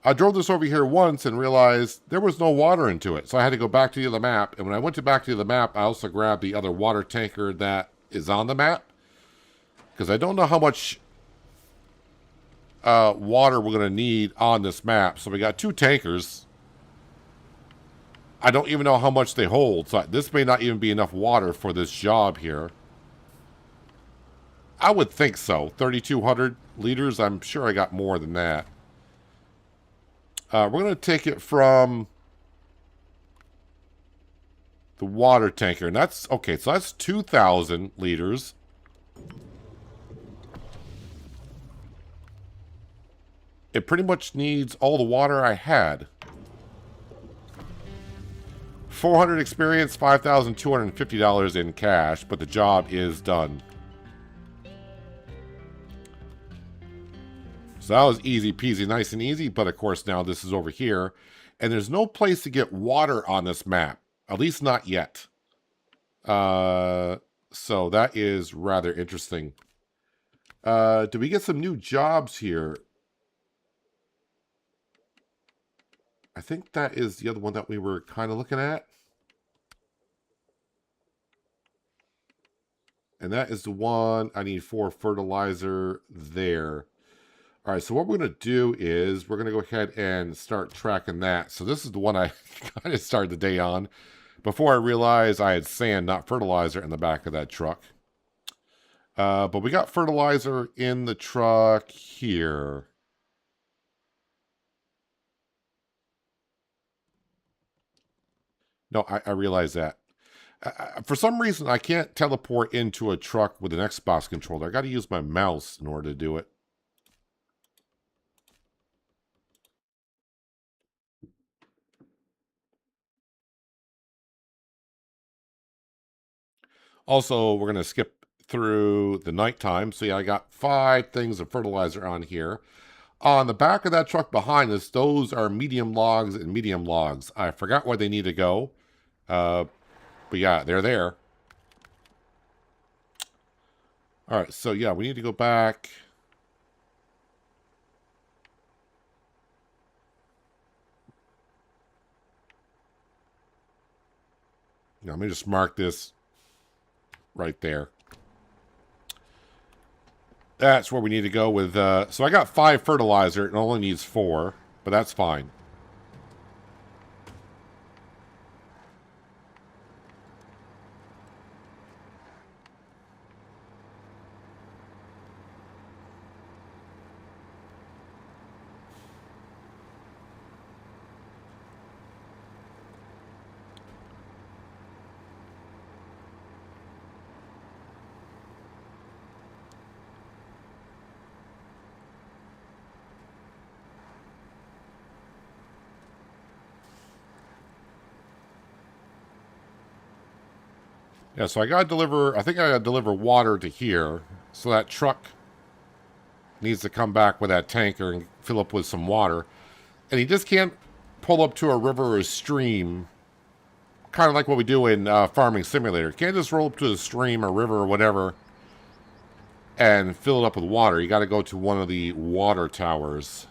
I drove this over here once and realized there was no water into it, so I had to go back to the other map. And when I went back to the map, I also grabbed the other water tanker that is on the map, because I don't know how much water we're going to need on this map. So we got 2 tankers. I don't even know how much they hold, so this may not even be enough water for this job here. I would think so. 3,200 liters. I'm sure I got more than that. We're going to take it from the water tanker, and that's okay. So that's 2,000 liters. It pretty much needs all the water I had. 400 experience, $5,250 in cash, but the job is done. So that was easy peasy, nice and easy, but of course now this is over here, and there's no place to get water on this map, at least not yet. So that is rather interesting. Do we get some new jobs here? I think that is the other one that we were kind of looking at. And that is the one I need for fertilizer there. All right, so what we're going to do is we're going to go ahead and start tracking that. So this is the one I kind of started the day on before I realized I had sand, not fertilizer, in the back of that truck. But we got fertilizer in the truck here. No, I realize that. For some reason, I can't teleport into a truck with an Xbox controller. I got to use my mouse in order to do it. Also, we're going to skip through the nighttime. So yeah, I got 5 things of fertilizer on here. On the back of that truck behind us, those are medium logs and medium logs. I forgot where they need to go. But yeah, they're there. All right, so yeah, we need to go back. Now, let me just mark this right there. That's where we need to go with, so I got 5 fertilizer. It only needs 4, but that's fine. Yeah, so I think I gotta deliver water to here. So that truck needs to come back with that tanker and fill up with some water. And he just can't pull up to a river or a stream, kind of like what we do in Farming Simulator. You can't just roll up to a stream or river or whatever and fill it up with water. You gotta go to one of the water towers.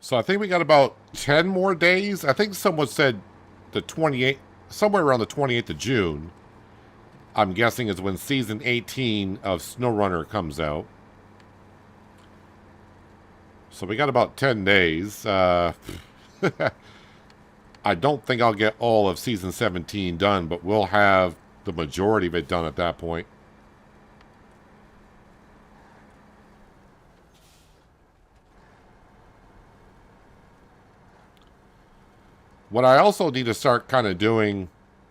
So I think we got about 10 more days. I think someone said the 28th, somewhere around the 28th of June. I'm guessing is when season 18 of SnowRunner comes out. So we got about 10 days. I don't think I'll get all of season 17 done, but we'll have the majority of it done at that point. What I also need to start kind of doing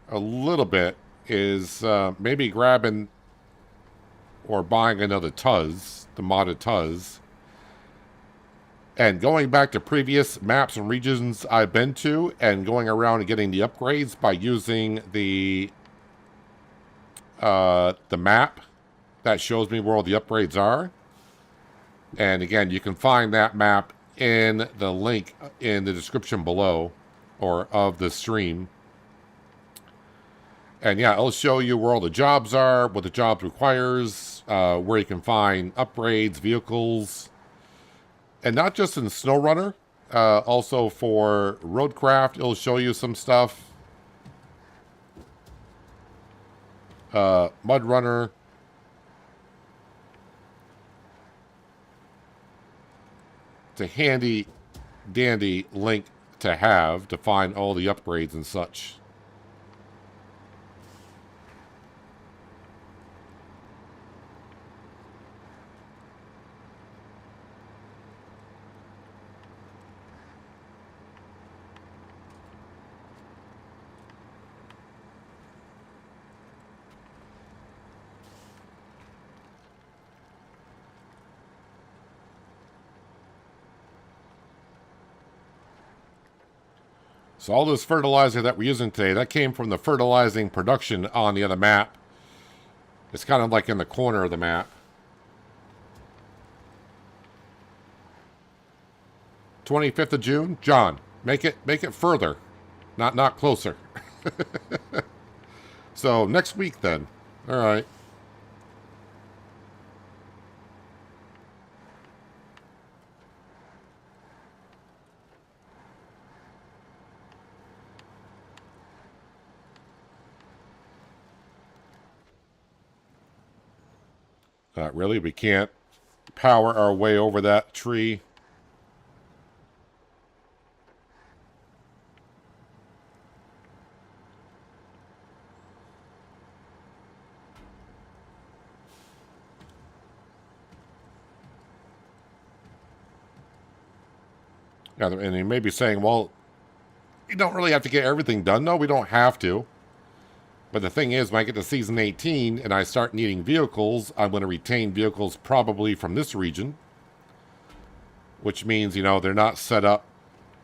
a little bit is maybe grabbing or buying another Tuz, the modded Tuz, and going back to previous maps and regions I've been to and going around and getting the upgrades by using the map that shows me where all the upgrades are. And again, you can find that map in the link in the description below or of the stream. And yeah, it'll show you where all the jobs are, what the job requires, where you can find upgrades, vehicles, and not just in SnowRunner, also for Roadcraft, it'll show you some stuff. MudRunner. It's a handy dandy link to have to find all the upgrades and such. So all this fertilizer that we're using today, that came from the fertilizing production on the other map. It's kind of like in the corner of the map. 25th of June, John, make it further, not closer. So next week then. All right. Really, we can't power our way over that tree. Yeah, and you may be saying, well, you don't really have to get everything done. No, we don't have to. But the thing is, when I get to Season 18 and I start needing vehicles, I'm going to retain vehicles probably from this region. Which means, you know, they're not set up.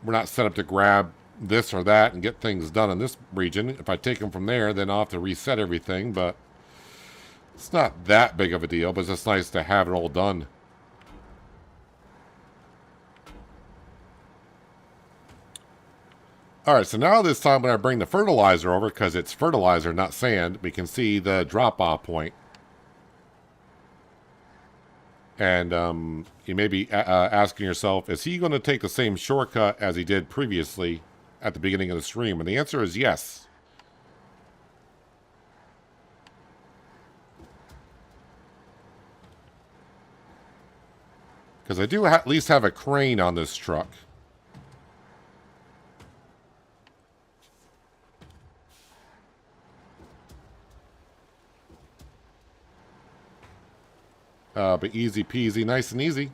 We're not set up to grab this or that and get things done in this region. If I take them from there, then I'll have to reset everything. But it's not that big of a deal, but it's just nice to have it all done. Alright, so now this time when I bring the fertilizer over, because it's fertilizer, not sand, we can see the drop-off point. And you may be asking yourself, is he going to take the same shortcut as he did previously at the beginning of the stream? And the answer is yes. Because I do at least have a crane on this truck. But easy peasy, nice and easy.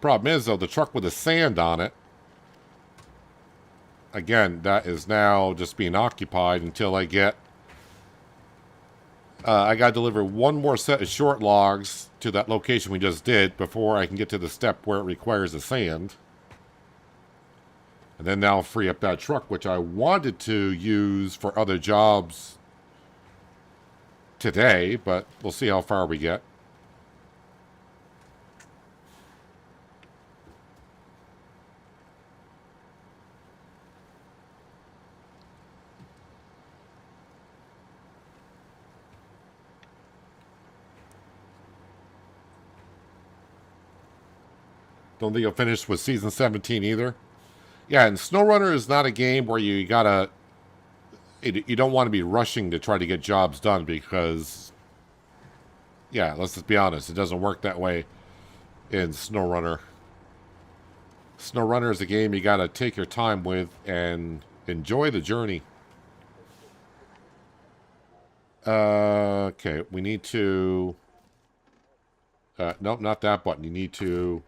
Problem is, though, the truck with the sand on it, again, that is now just being occupied until I get... I got to deliver one more set of short logs to that location we just did before I can get to the step where it requires the sand. And then that'll free up that truck, which I wanted to use for other jobs today, but we'll see how far we get. Don't think you'll finish with Season 17 either. Yeah, and SnowRunner is not a game where you gotta... You don't want to be rushing to try to get jobs done because... Yeah, let's just be honest. It doesn't work that way in SnowRunner. SnowRunner is a game you gotta take your time with and enjoy the journey. Okay, we need to... nope, not that button. You need to...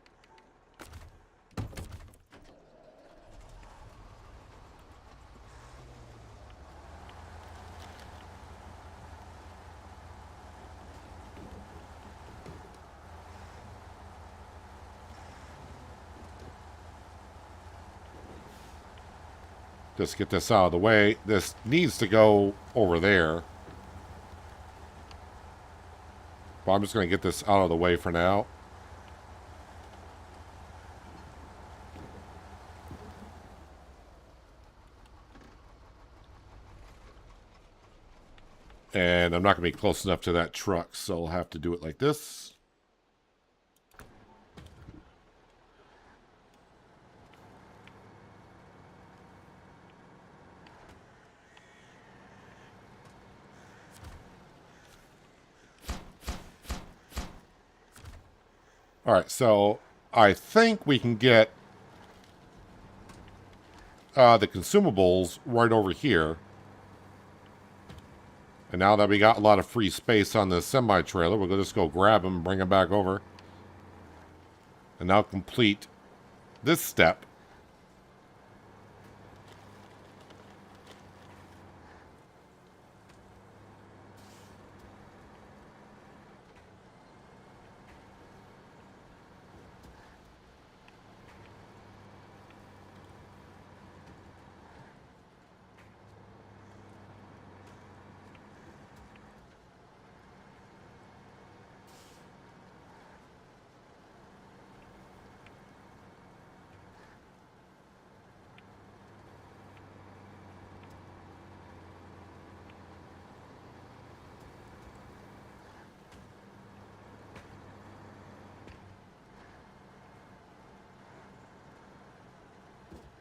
Just get this out of the way. This needs to go over there. But I'm just going to get this out of the way for now. And I'm not going to be close enough to that truck, so I'll have to do it like this. All right, so I think we can get the consumables right over here. And now that we got a lot of free space on the semi-trailer, we'll just go grab them and bring them back over. And now complete this step.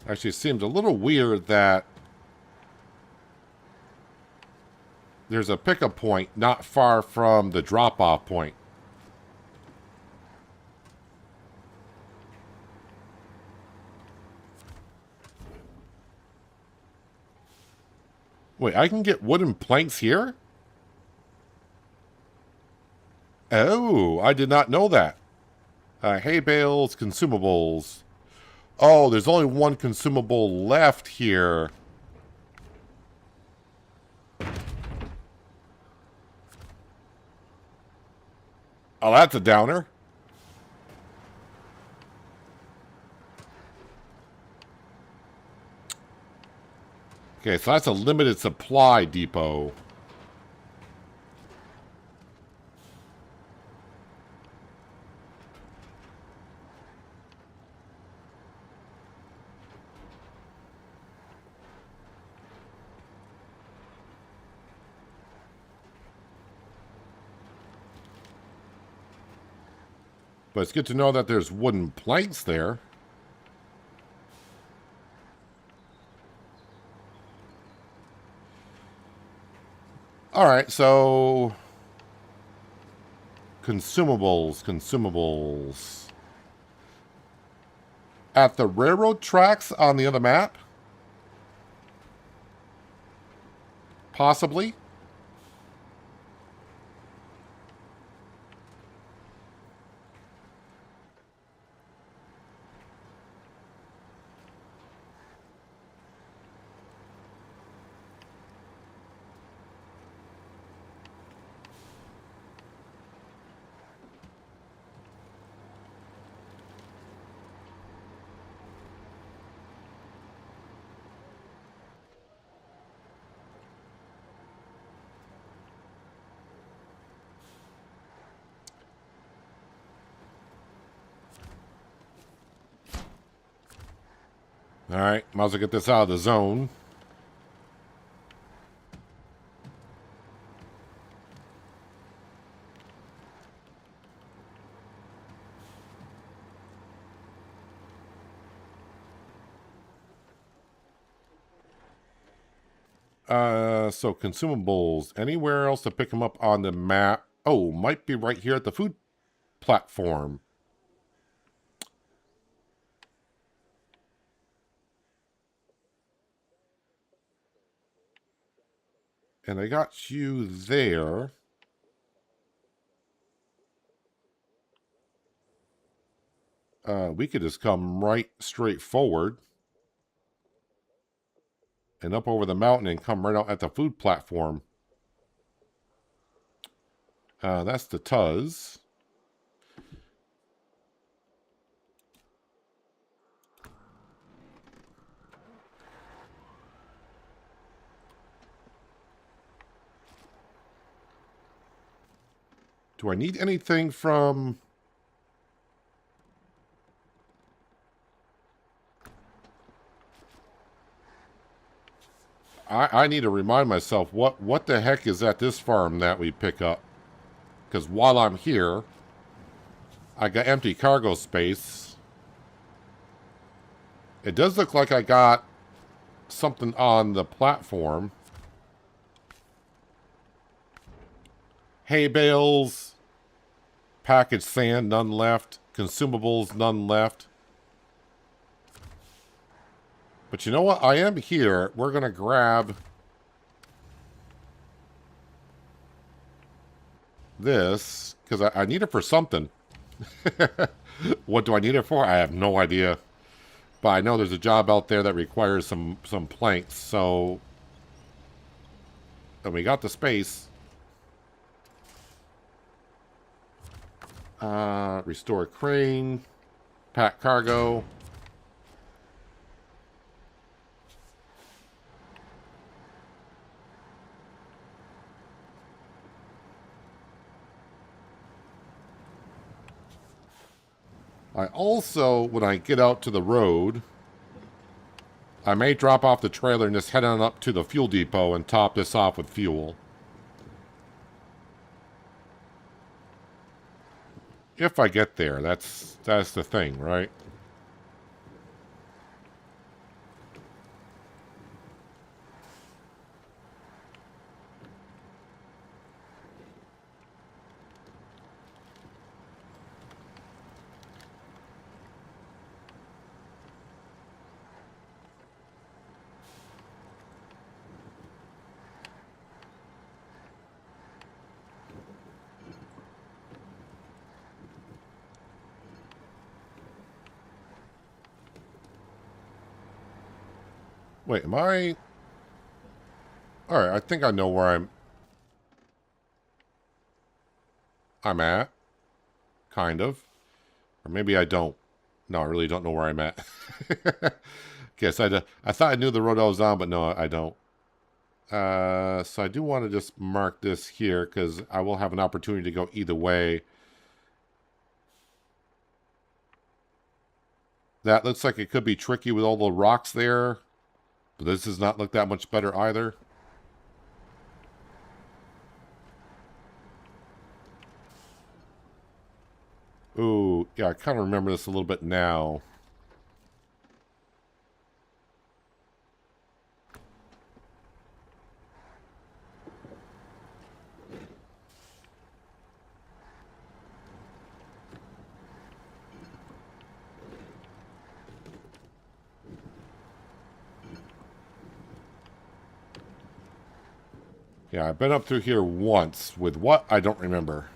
Actually, it seems a little weird that there's a pickup point not far from the drop-off point. Wait, I can get wooden planks here? Oh, I did not know that. Hay bales, consumables. Oh, there's only one consumable left here. Oh, that's a downer. Okay, so that's a limited supply depot. But it's good to know that there's wooden planks there. Alright, so... Consumables. At the railroad tracks on the other map? Possibly. Alright, might as well get this out of the zone. So consumables. Anywhere else to pick them up on the map? Oh, might be right here at the food platform. And I got you there. We could just come right straight forward and up over the mountain and come right out at the food platform. That's the Tuz. Do I need anything from... I need to remind myself, what the heck is at this farm that we pick up? Because while I'm here, I got empty cargo space. It does look like I got something on the platform. Hay bales, packaged sand, none left. Consumables, none left. But you know what? I am here. We're going to grab this, because I need it for something. What do I need it for? I have no idea. But I know there's a job out there that requires some planks, so... And we got the space. Restore crane. Pack cargo. I also, when I get out to the road, I may drop off the trailer and just head on up to the fuel depot and top this off with fuel. If I get there, that's the thing, right? Wait, am I... Alright, I think I know where I'm at. Kind of. Or maybe I don't. No, I really don't know where I'm at. Guess I thought I knew the road I was on, but no, I don't. So I do want to just mark this here, because I will have an opportunity to go either way. That looks like it could be tricky with all the rocks there. But this does not look that much better either. Ooh, yeah, I kind of remember this a little bit now. Yeah, I've been up through here once. With what? I don't remember.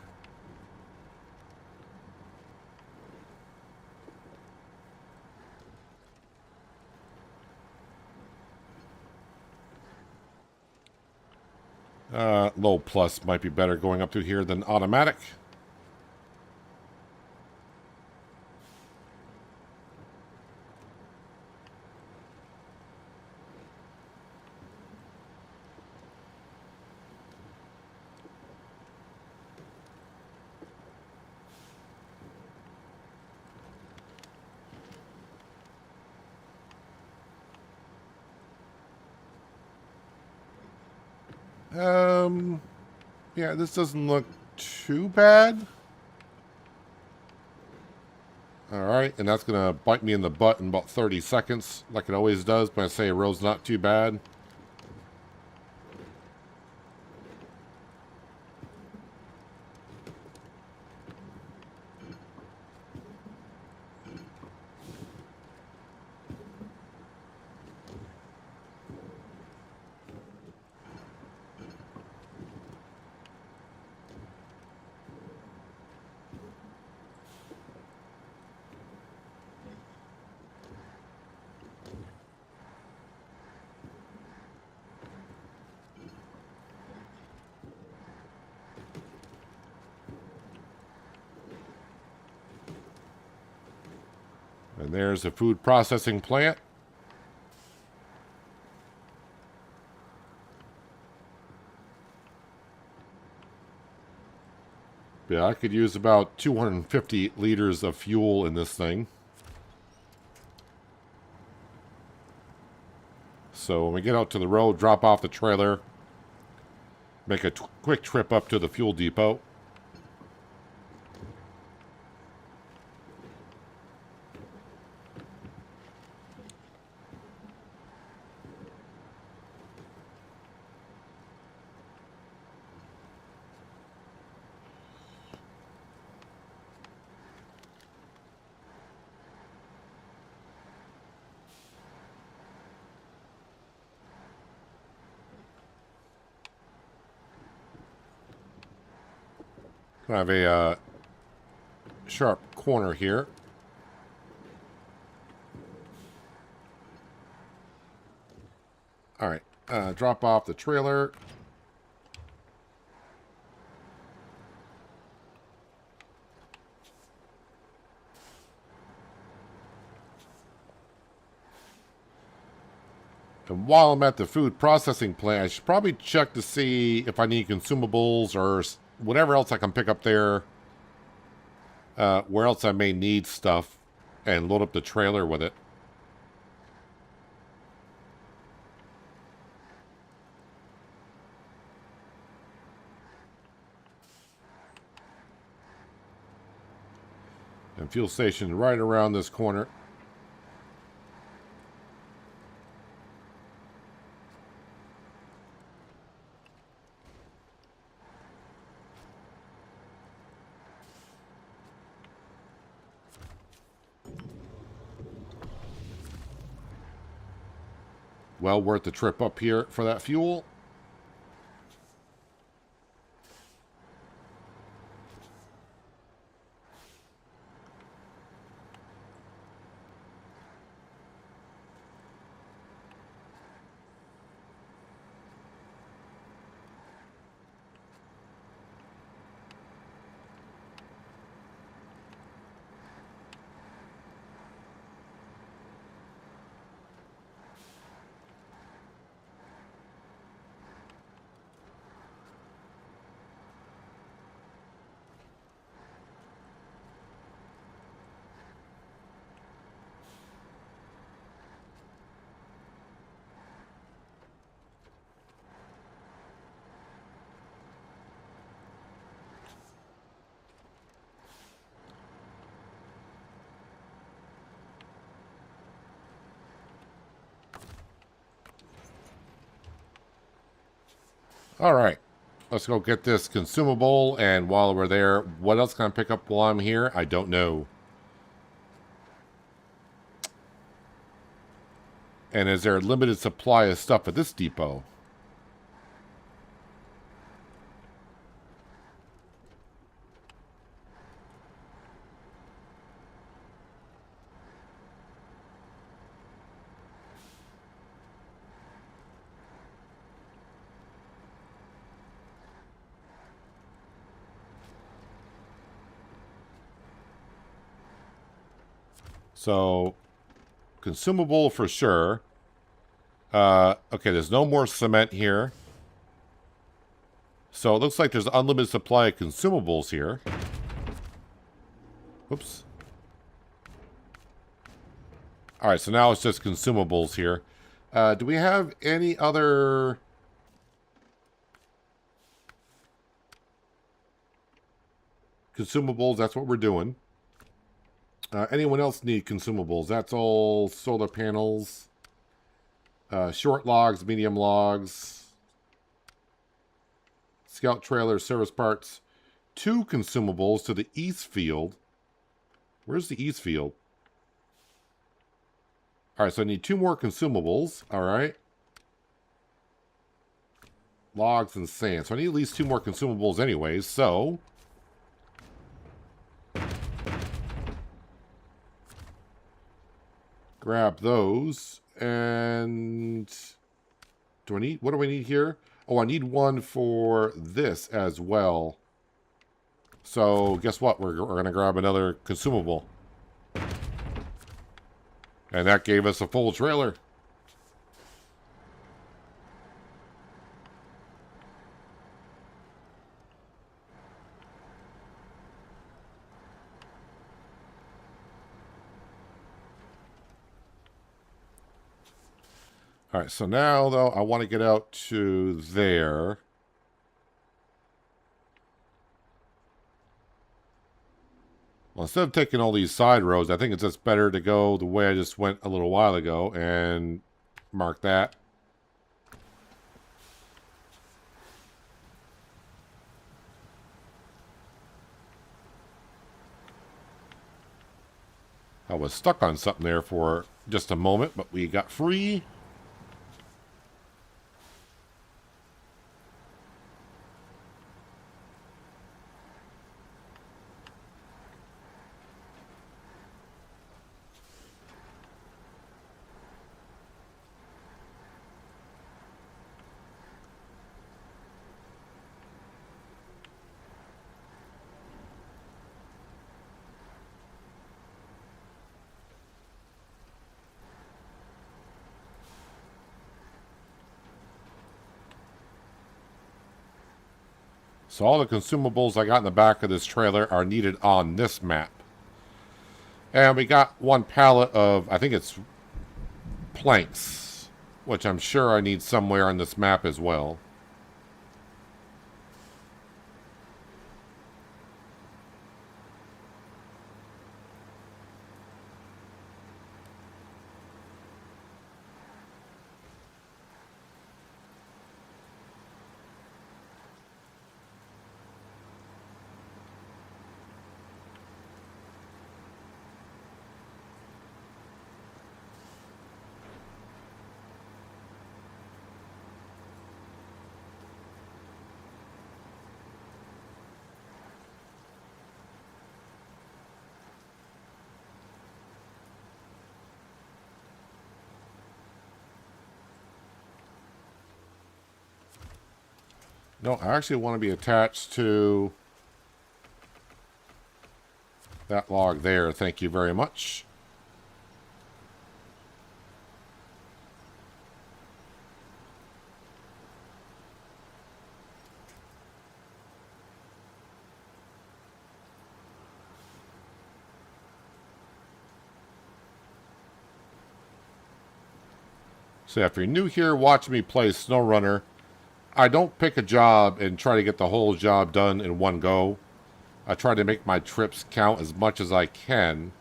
Low plus might be better going up through here than automatic. Yeah, this doesn't look too bad. Alright, and that's going to bite me in the butt in about 30 seconds, like it always does, but I say a road's not too bad. And there's the food processing plant. Yeah, I could use about 250 liters of fuel in this thing. So when we get out to the road, drop off the trailer, make a quick trip up to the fuel depot. I have a sharp corner here. All right, drop off the trailer. And while I'm at the food processing plant, I should probably check to see if I need consumables or whatever else I can pick up there. Where else I may need stuff and load up the trailer with it. And fuel station right around this corner. Well worth the trip up here for that fuel. All right, let's go get this consumable. And while we're there, what else can I pick up while I'm here? I don't know. And is there a limited supply of stuff at this depot? So, consumable for sure. Okay, there's no more cement here. So it looks like there's an unlimited supply of consumables here. Oops. All right, so now it's just consumables here. Do we have any other... consumables? That's what we're doing. Anyone else need consumables? That's all solar panels. Short logs, medium logs. Scout trailer, service parts. 2 consumables to the east field. Where's the east field? All right, so I need 2 more consumables. All right. Logs and sand. So I need at least 2 more consumables anyways, so... grab those. And... do I need... what do I need here? Oh, I need one for this as well. So, guess what? We're going to grab another consumable. And that gave us a full trailer. All right, so now, though, I want to get out to there. Well, instead of taking all these side roads, I think it's just better to go the way I just went a little while ago and mark that. I was stuck on something there for just a moment, but we got free. So all the consumables I got in the back of this trailer are needed on this map. And we got one pallet of, I think it's planks, which I'm sure I need somewhere on this map as well. No, I actually want to be attached to that log there. Thank you very much. So if you're new here watching me play SnowRunner, I don't pick a job and try to get the whole job done in one go. I try to make my trips count as much as I can.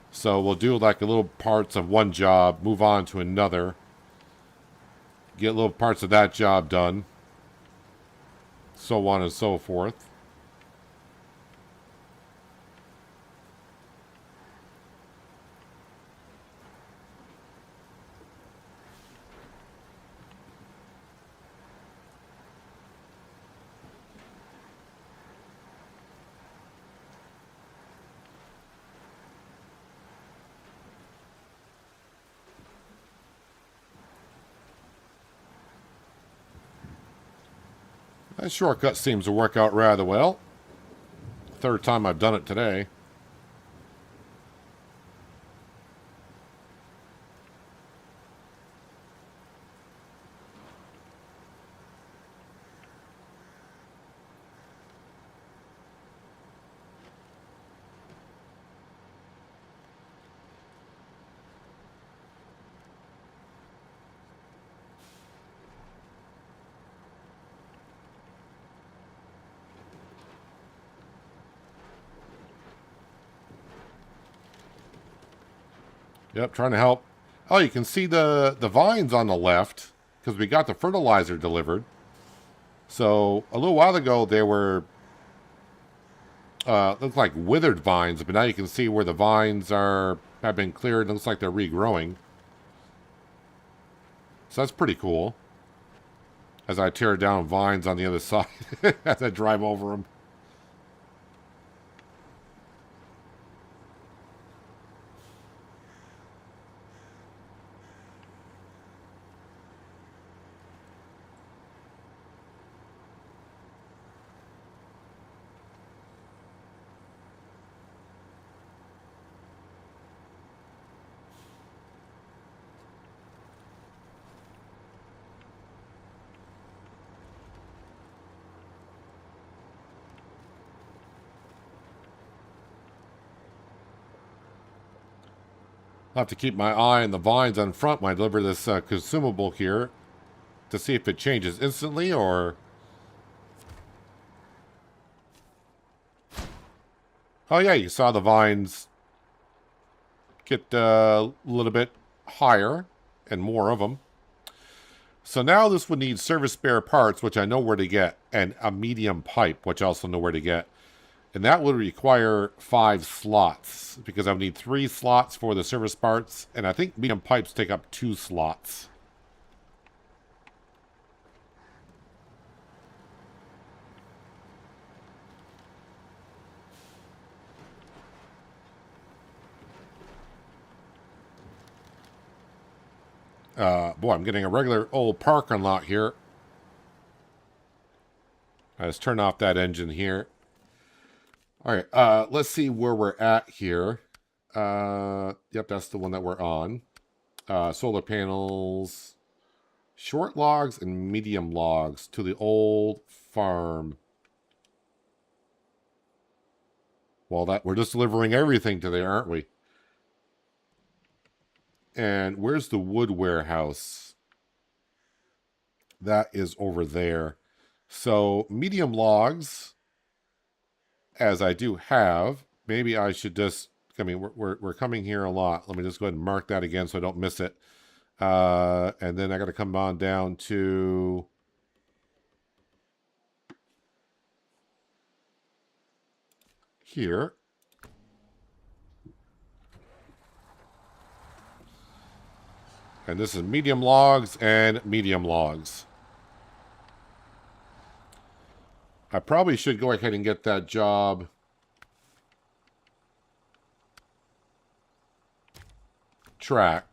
So we'll do like a little parts of one job, move on to another, get little parts of that job done, so on and so forth. That shortcut seems to work out rather well. Third time I've done it today. Yep, trying to help. Oh, you can see the vines on the left because we got the fertilizer delivered. So a little while ago they were looked like withered vines, but now you can see where the vines have been cleared. It looks like they're regrowing. So that's pretty cool. As I tear down vines on the other side as I drive over them. I'll have to keep my eye on the vines on front when I deliver this consumable here to see if it changes instantly or... Oh yeah, you saw the vines get a little bit higher and more of them. So now this would need service spare parts, which I know where to get, and a medium pipe, which I also know where to get. And that would require 5 slots, because I would need 3 slots for the service parts, and I think medium pipes take up 2 slots. Boy, I'm getting a regular old parking lot here. I just turn off that engine here. All right, let's see where we're at here. Yep, that's the one that we're on. Solar panels, short logs and medium logs to the old farm. Well, that we're just delivering everything to there, aren't we? And where's the wood warehouse? That is over there. So medium logs, as I do have, maybe I should just, I mean, we're coming here a lot. Let me just go ahead and mark that again so I don't miss it. And then I got to come on down to here. And this is medium logs and medium logs. I probably should go ahead and get that job tracked.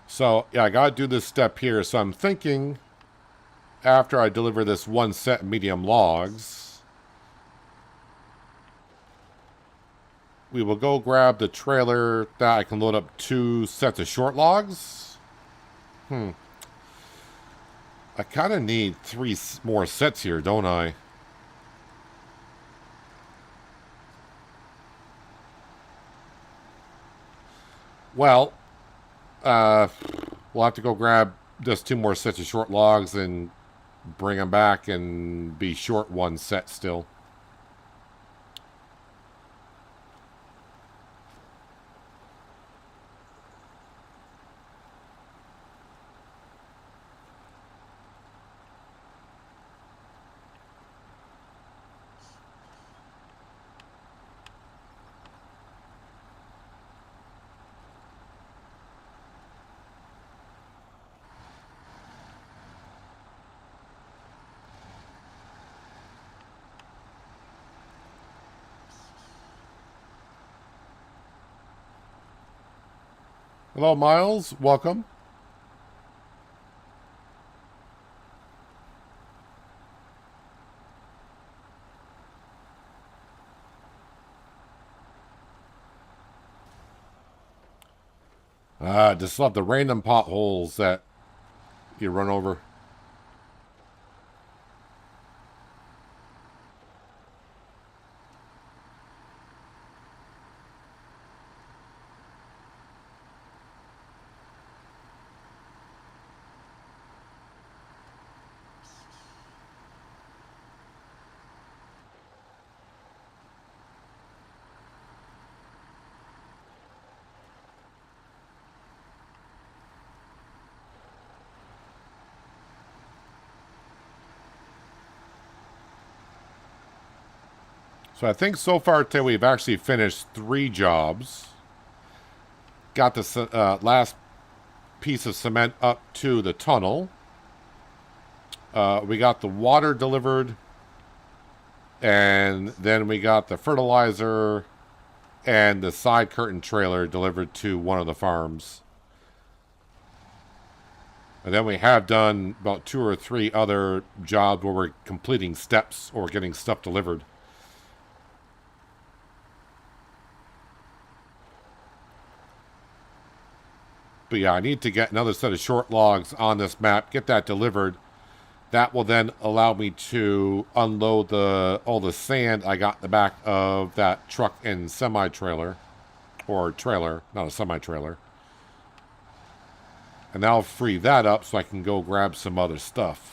So, yeah, I got to do this step here. So I'm thinking after I deliver this one set of medium logs, we will go grab the trailer that I can load up 2 sets of short logs. I kind of need 3 more sets here, don't I? Well, we'll have to go grab just 2 more sets of short logs and bring them back and be short 1 set still. Hello, Miles. Welcome. Just love the random potholes that you run over. So I think so far today we've actually finished 3 jobs. Got the last piece of cement up to the tunnel. We got the water delivered. And then we got the fertilizer and the side curtain trailer delivered to one of the farms. And then we have done about 2 or 3 other jobs where we're completing steps or getting stuff delivered. But yeah, I need to get another set of short logs on this map, get that delivered. That will then allow me to unload all the sand I got in the back of that truck and semi-trailer. Or trailer, not a semi-trailer. And that'll free that up so I can go grab some other stuff.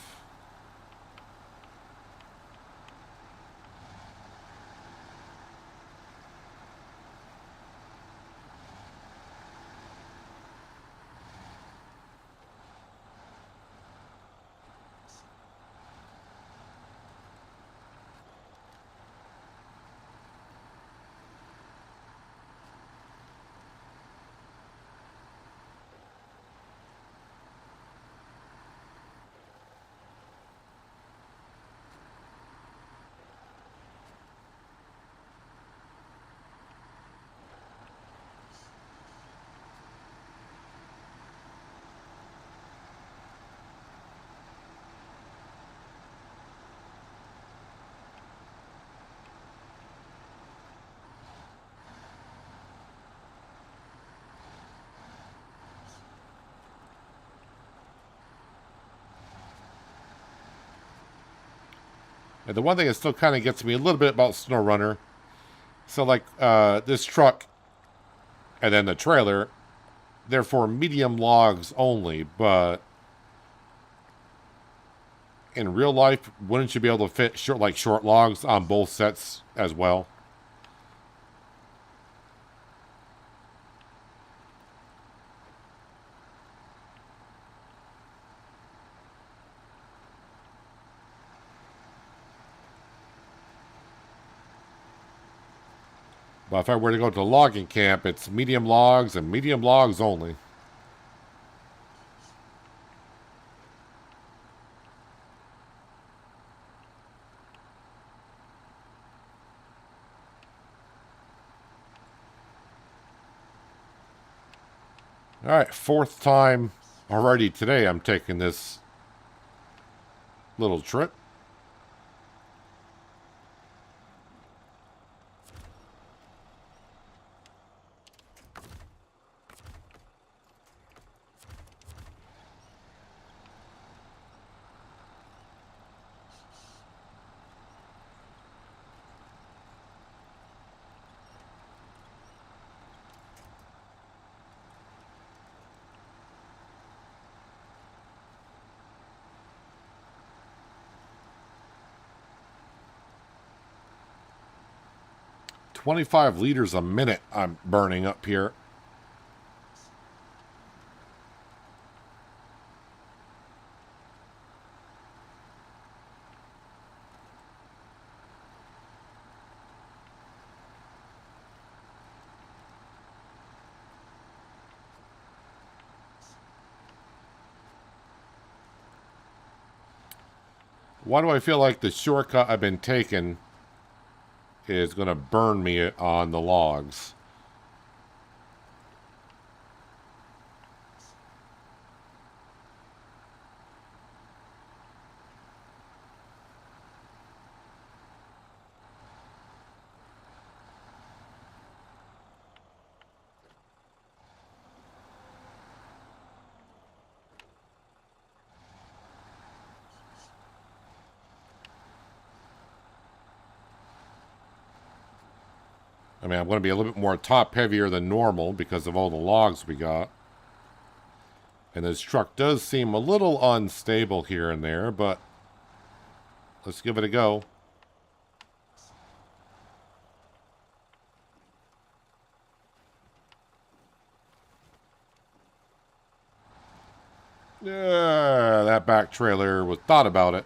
And the one thing that still kind of gets me a little bit about SnowRunner, so like this truck and then the trailer, they're for medium logs only, but in real life, wouldn't you be able to fit short logs on both sets as well? But if I were to go to a logging camp, it's medium logs and medium logs only. All right, fourth time already today I'm taking this little trip. $25 liters a minute I'm burning up here. Why do I feel like the shortcut I've been taking is going to burn me on the logs? I mean, I'm going to be a little bit more top heavier than normal because of all the logs we got. And this truck does seem a little unstable here and there, but let's give it a go. Yeah, that back trailer was thought about it.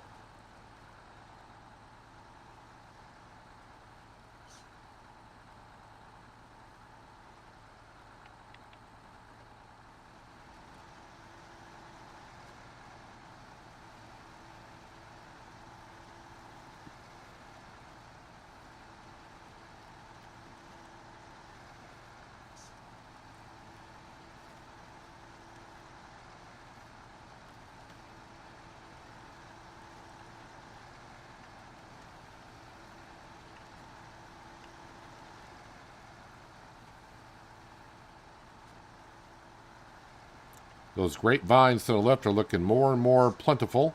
Those grapevines to the left are looking more and more plentiful.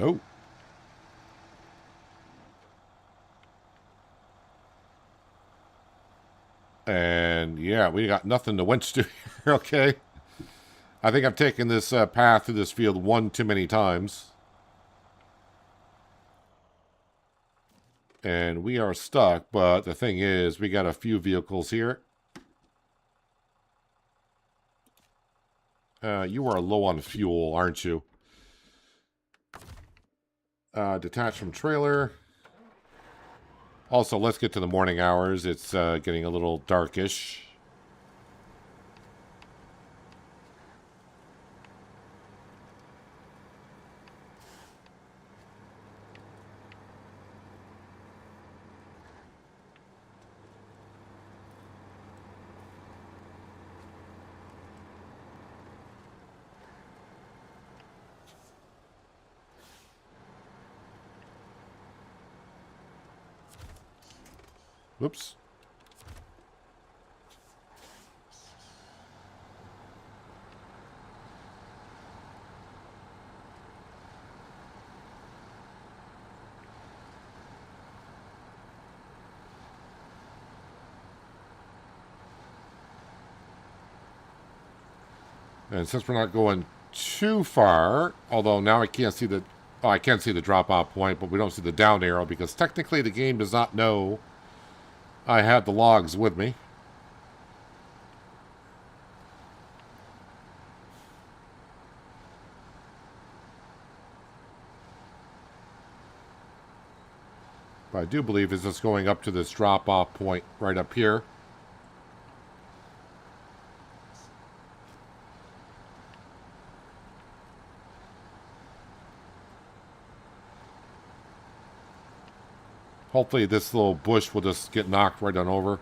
Oh. And yeah, we got nothing to winch to here, okay? I think I've taken this path through this field one too many times. And we are stuck, but the thing is, we got a few vehicles here. You are low on fuel, aren't you? Detach from trailer. Also, let's get to the morning hours. It's getting a little darkish. Whoops. And since we're not going too far, although now I can't see the... Oh, I can see the drop-off point, but we don't see the down arrow because technically the game does not know I have the logs with me. But I do believe it's just going up to this drop-off point right up here. Hopefully this little bush will just get knocked right on over.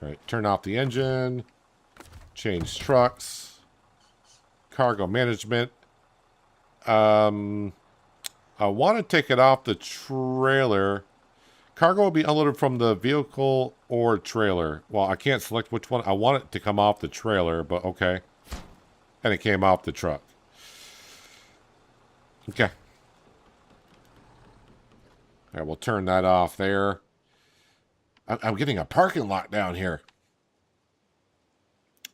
All right, turn off the engine. Change trucks. Cargo management. I want to take it off the trailer. Cargo will be unloaded from the vehicle or trailer. Well, I can't select which one. I want it to come off the trailer, but okay. And it came off the truck. Okay. All right, we'll turn that off there. I'm getting a parking lot down here.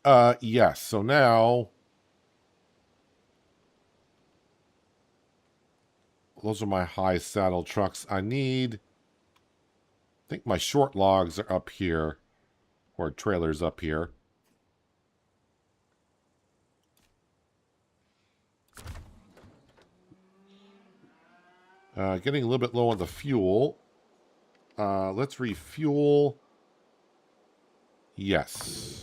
Yes. So now... Those are my high saddle trucks. I need... I think my short logs are up here. Or trailers up here. Getting a little bit low on the fuel. Let's refuel. Yes.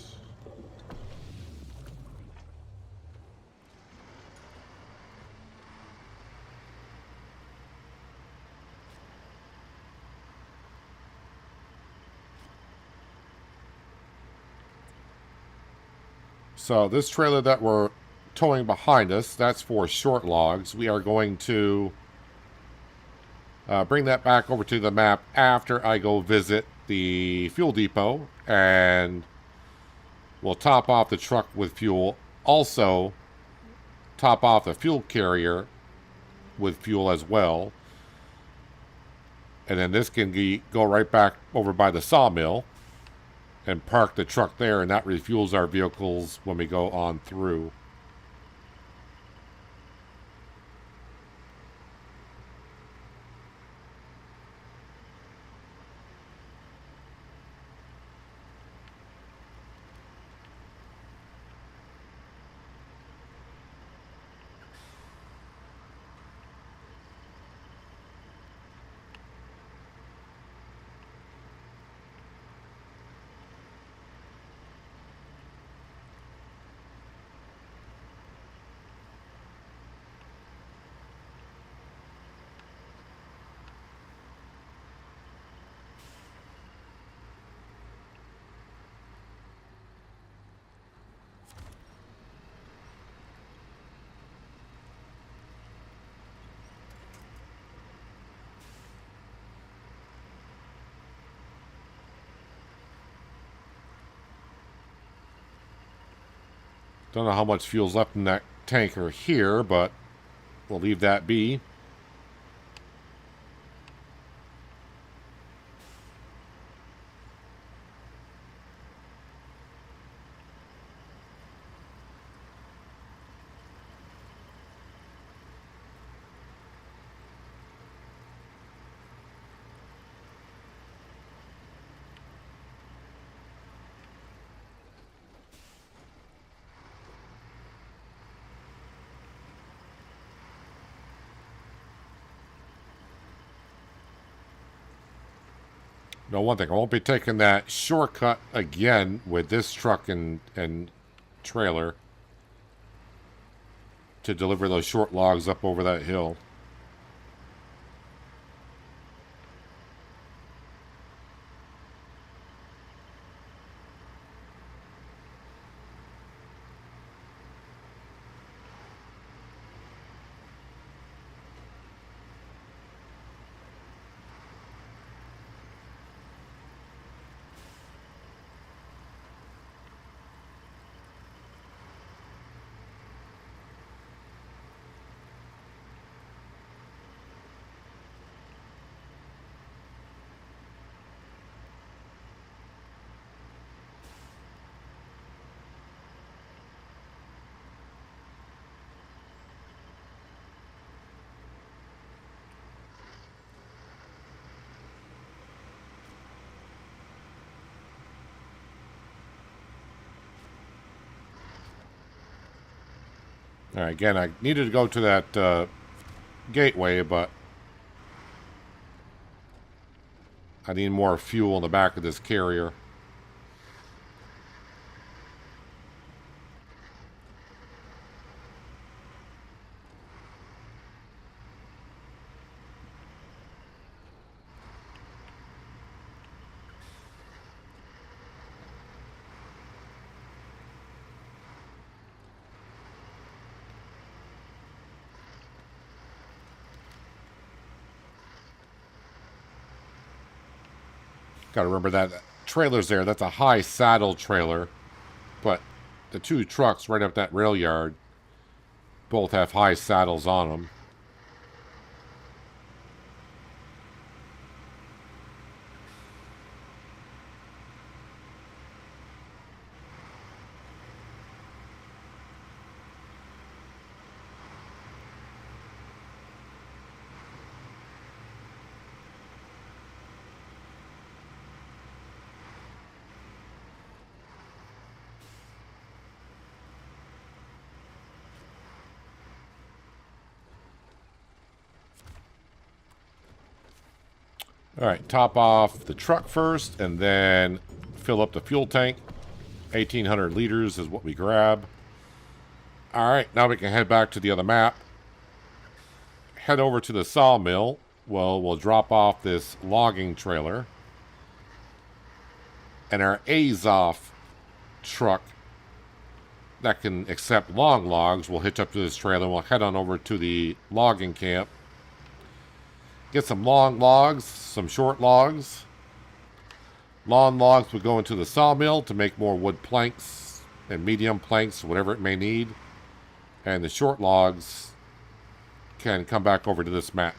So this trailer that we're towing behind us, that's for short logs. We are going to bring that back over to the map after I go visit the fuel depot, and we'll top off the truck with fuel. Also, top off the fuel carrier with fuel as well. And then this can go right back over by the sawmill and park the truck there, and that refuels our vehicles when we go on through. Don't know how much fuel's left in that tanker here, but we'll leave that be. No, one thing, I won't be taking that shortcut again with this truck and trailer to deliver those short logs up over that hill. All right, again, I needed to go to that gateway, but I need more fuel in the back of this carrier. Got to remember that trailer's there. That's a high saddle trailer, but the two trucks right up that rail yard both have high saddles on them. All right, top off the truck first and then fill up the fuel tank. 1,800 liters is what we grab. All right, now we can head back to the other map. Head over to the sawmill. Well, we'll drop off this logging trailer. And our Azov truck that can accept long logs will hitch up to this trailer. We'll head on over to the logging camp. Get some long logs, some short logs. Long logs would go into the sawmill to make more wood planks and medium planks, whatever it may need. And the short logs can come back over to this map.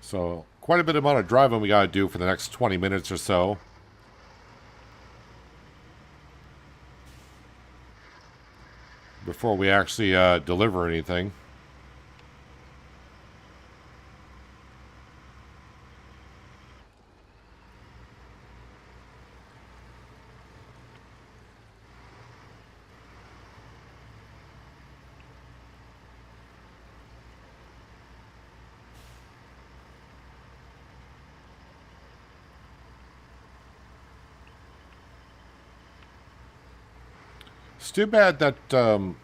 So quite a bit amount of driving we got to do for the next 20 minutes or so. Before we actually deliver anything. It's too bad that the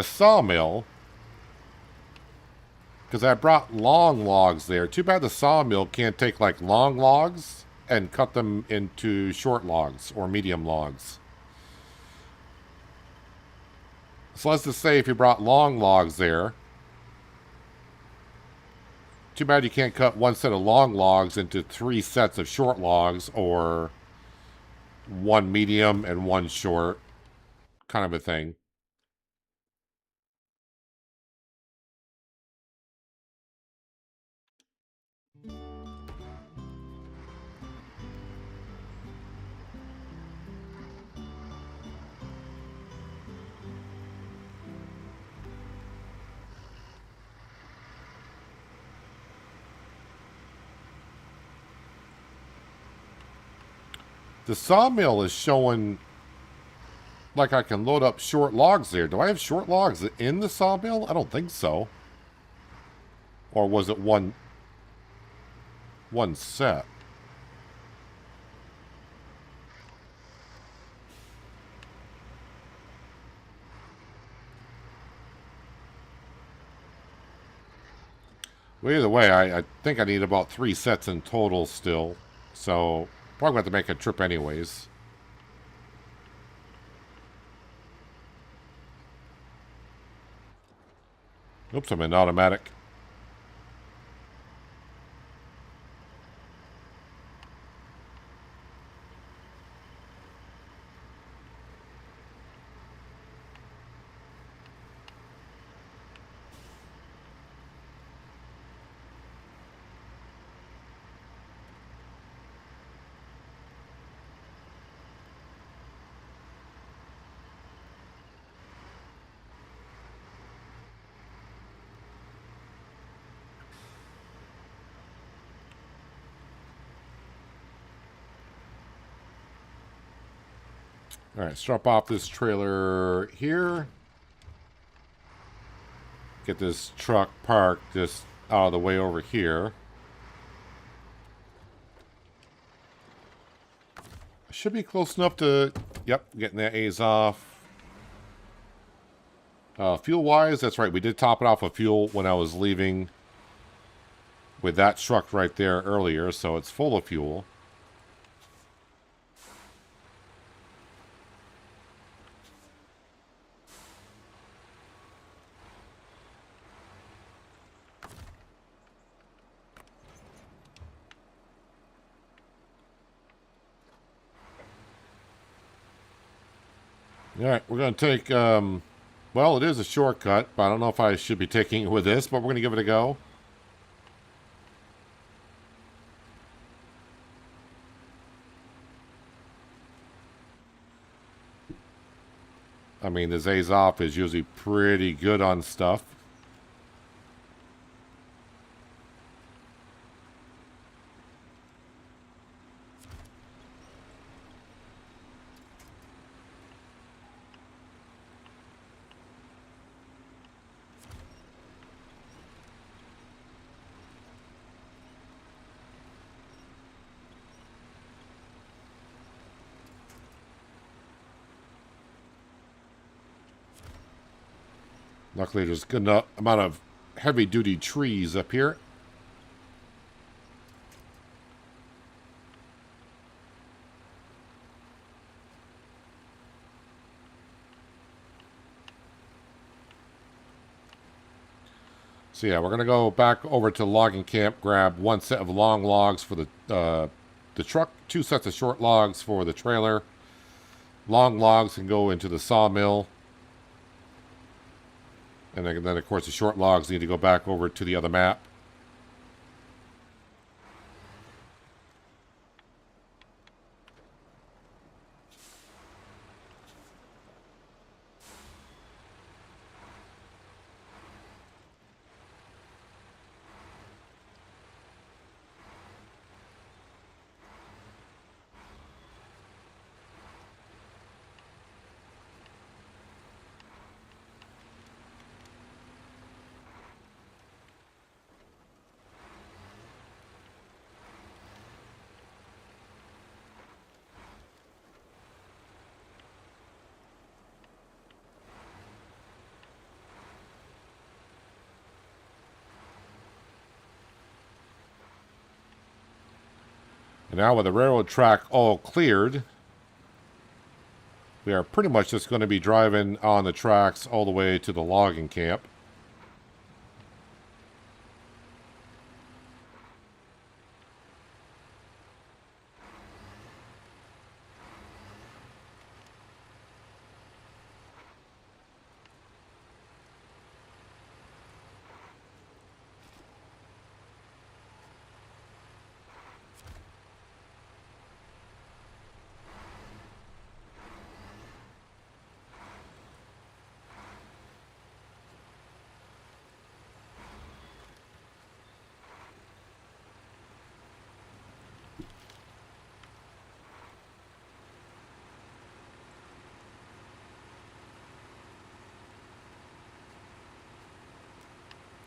sawmill, because I brought long logs there. Too bad the sawmill can't take like long logs and cut them into short logs or medium logs. So let's just say if you brought long logs there, too bad you can't cut one set of long logs into 3 sets of short logs, or one medium and one short, kind of a thing. The sawmill is showing like I can load up short logs there. Do I have short logs in the sawmill? I don't think so. Or was it one set? Well, either way, I think I need about 3 sets in total still. So, probably going to have to make a trip anyways. Oops, I'm in automatic. All right, let's drop off this trailer here. Get this truck parked just out of the way over here. Should be close enough to, yep, getting that A's off. Fuel-wise, that's right. We did top it off with fuel when I was leaving with that truck right there earlier, so it's full of fuel. All right, we're going to take, well, it is a shortcut, but I don't know if I should be taking it with this, but we're going to give it a go. I mean, this A's off is usually pretty good on stuff. Luckily, there's a good enough amount of heavy-duty trees up here. So yeah, we're going to go back over to logging camp, grab 1 set of long logs for the truck, 2 sets of short logs for the trailer. Long logs can go into the sawmill. And then, of course, the short logs need to go back over to the other map. And now with the railroad track all cleared, we are pretty much just going to be driving on the tracks all the way to the logging camp.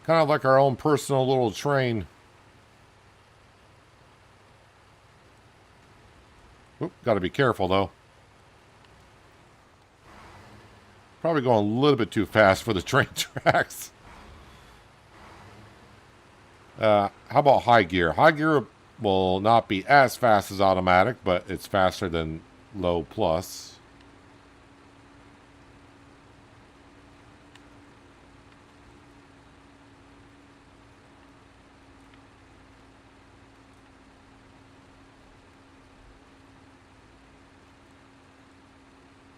Kind of like our own personal little train. Oop, got to be careful though. Probably going a little bit too fast for the train tracks. How about high gear? High gear will not be as fast as automatic, but it's faster than low plus.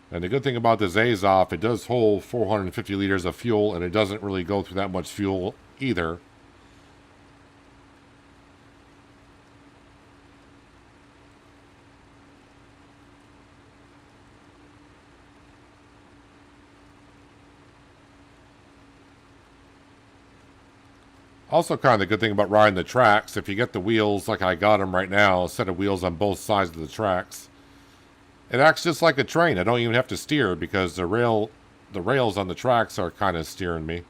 And the good thing about this Azov, it does hold 450 liters of fuel, and it doesn't really go through that much fuel either. Also, kind of the good thing about riding the tracks, if you get the wheels like I got them right now, a set of wheels on both sides of the tracks, it acts just like a train. I don't even have to steer because the rails on the tracks are kind of steering me.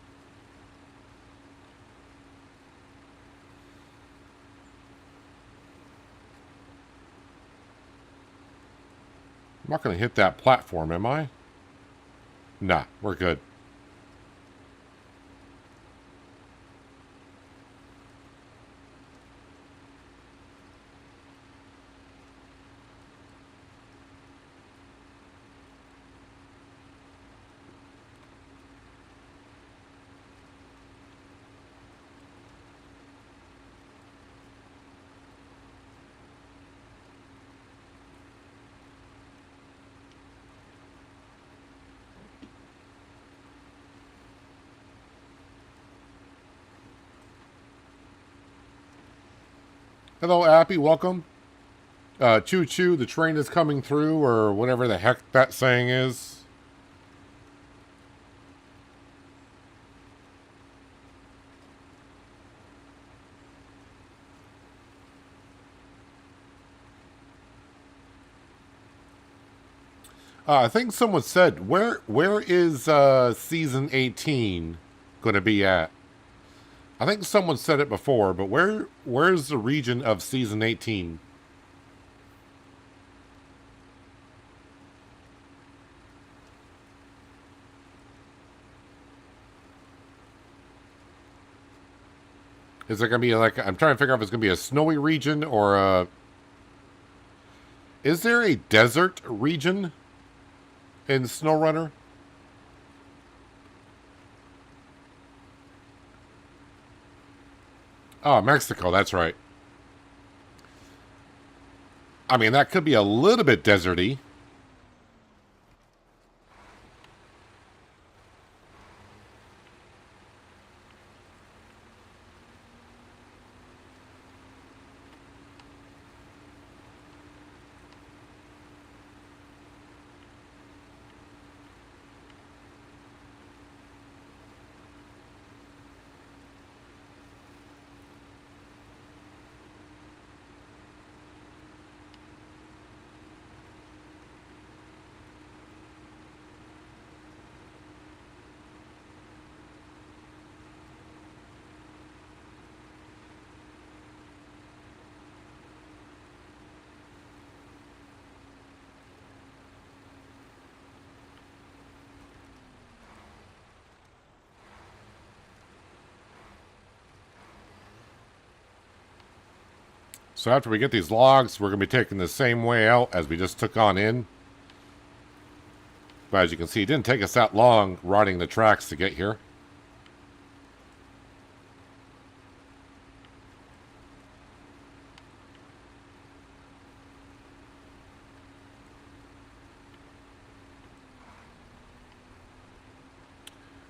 I'm not going to hit that platform, am I? Nah, we're good. Hello, Appy. Welcome. Choo choo, the train is coming through, or whatever the heck that saying is. I think someone said, where is season 18 going to be at? I think someone said it before, but where's the region of season 18? Is it going to be like, I'm trying to figure out if it's going to be a snowy region or a... Is there a desert region in SnowRunner? Oh, Mexico, that's right. I mean, that could be a little bit deserty. So after we get these logs, we're going to be taking the same way out as we just took on in. But as you can see, it didn't take us that long riding the tracks to get here.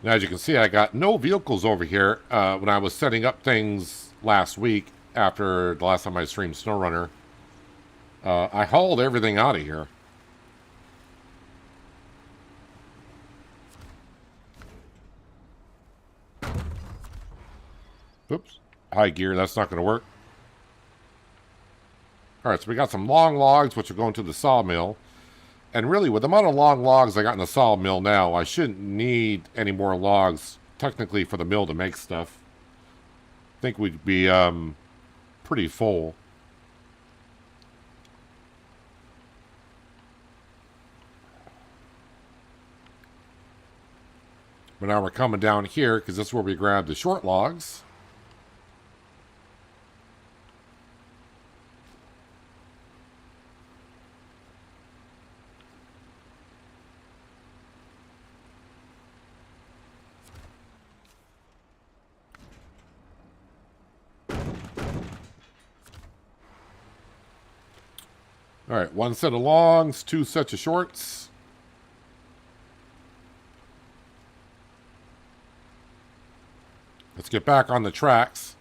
And as you can see, I got no vehicles over here when I was setting up things last week after the last time I streamed SnowRunner. I hauled everything out of here. Oops. High gear, that's not going to work. Alright, so we got some long logs, which are going to the sawmill. And really, with the amount of long logs I got in the sawmill now, I shouldn't need any more logs, technically, for the mill to make stuff. I think we'd be pretty full. But now we're coming down here, because this is where we grab the short logs. Alright, one set of longs, two sets of shorts. Let's get back on the tracks.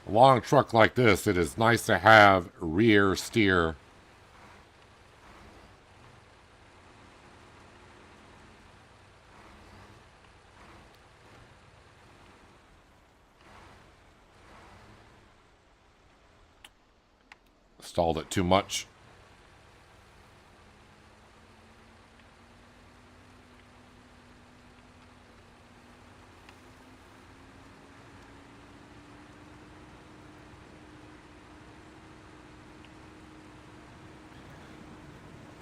A long truck like this, it is nice to have rear steer. Stalled it too much.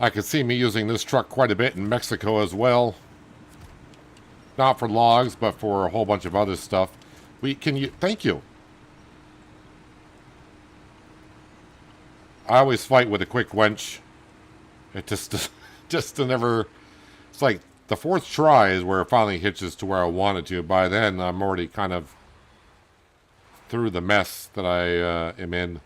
I could see me using this truck quite a bit in Mexico as well. Not for logs, but for a whole bunch of other stuff. Thank you. I always fight with a quick winch. It just never, it's like the fourth try is where it finally hitches to where I wanted to. By then, I'm already kind of through the mess that I am in.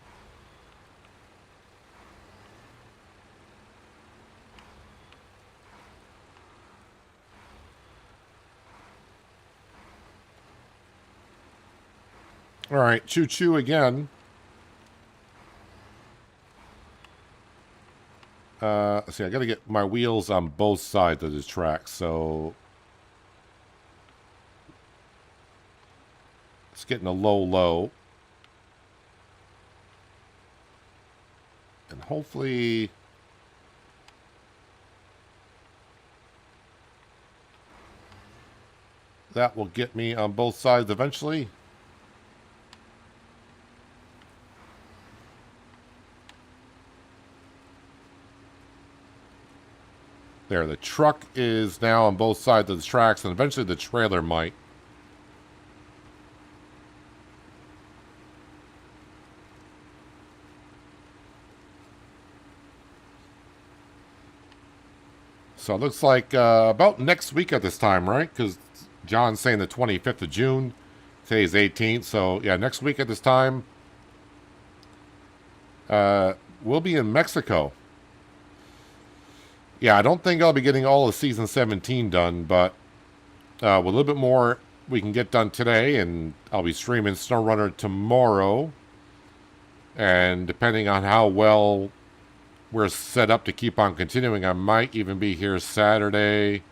All right, choo-choo again. Let's see, I got to get my wheels on both sides of this track, so it's getting a low. And hopefully that will get me on both sides eventually. There, the truck is now on both sides of the tracks, and eventually the trailer might. So it looks like about next week at this time, right? Because John's saying the 25th of June. Today's 18th, so yeah, next week at this time, we'll we'll be in Mexico. Yeah, I don't think I'll be getting all of Season 17 done, but with a little bit more we can get done today, and I'll be streaming SnowRunner tomorrow. And depending on how well we're set up to keep on continuing, I might even be here Saturday.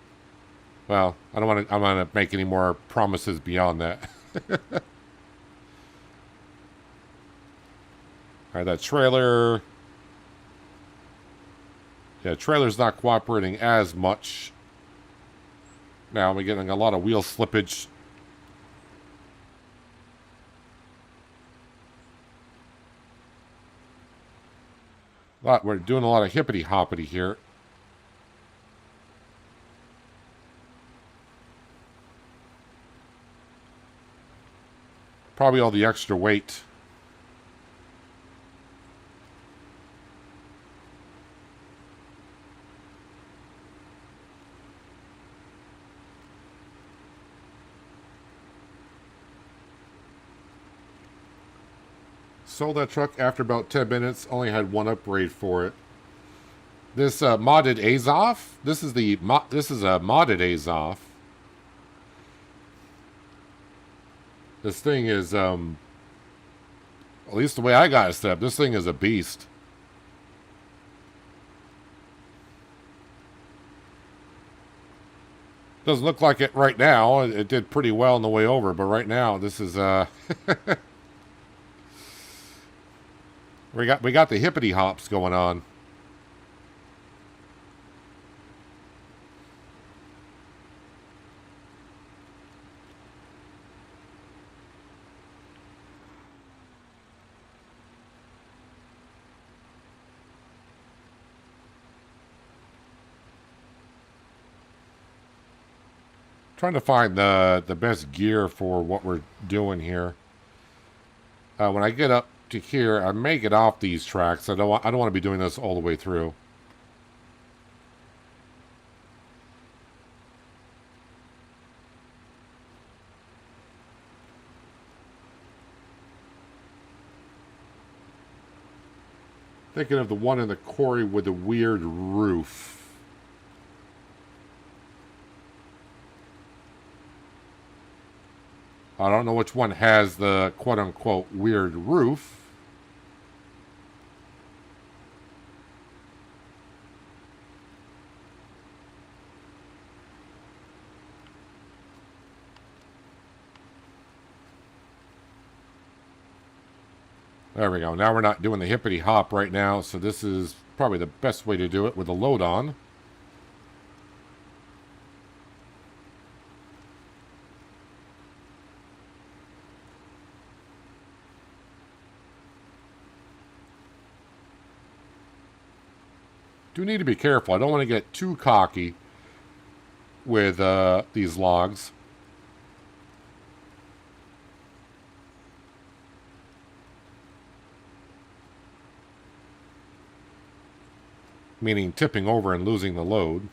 Well, I don't want to make any more promises beyond that. All right, that trailer. Yeah, trailer's not cooperating as much. Now we're getting a lot of wheel slippage. We're doing a lot of hippity hoppity here. Probably all the extra weight. Sold that truck after about 10 minutes. Only had one upgrade for it. This modded Azov. This is a modded Azov. This thing is at least the way I got it set up, this thing is a beast. Doesn't look like it right now. It did pretty well on the way over, but right now this is we got the hippity hops going on. Trying to find the best gear for what we're doing here. When I get up to here, I may get off these tracks. I don't want to be doing this all the way through. Thinking of the one in the quarry with the weird roof. I don't know which one has the quote-unquote weird roof. There we go. Now we're not doing the hippity hop right now, so this is probably the best way to do it with the load on. Do need to be careful. I don't want to get too cocky with these logs. Meaning tipping over and losing the load.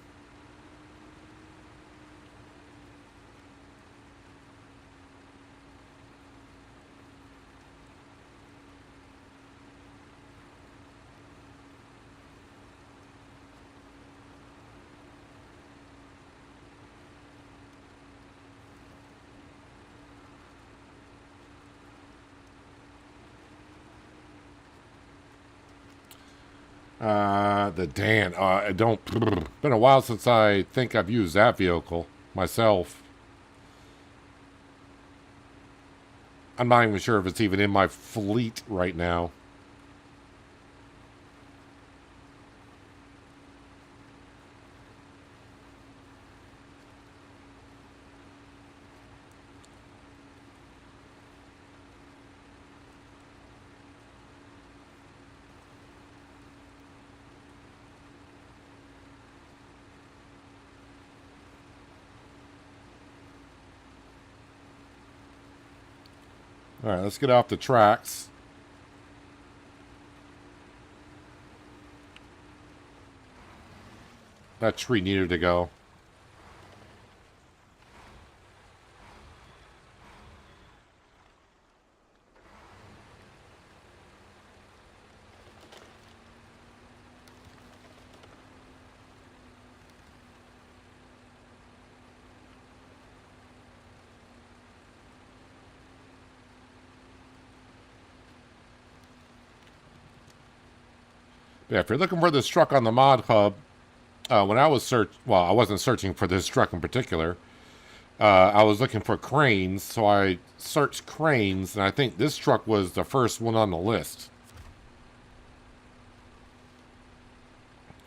The Dan. I don't. Been a while since I think I've used that vehicle myself. I'm not even sure if it's even in my fleet right now. All right, let's get off the tracks. That tree needed to go. Yeah, if you're looking for this truck on the Mod Hub, when I was well, I wasn't searching for this truck in particular. I was looking for cranes, so I searched cranes, and I think this truck was the first one on the list.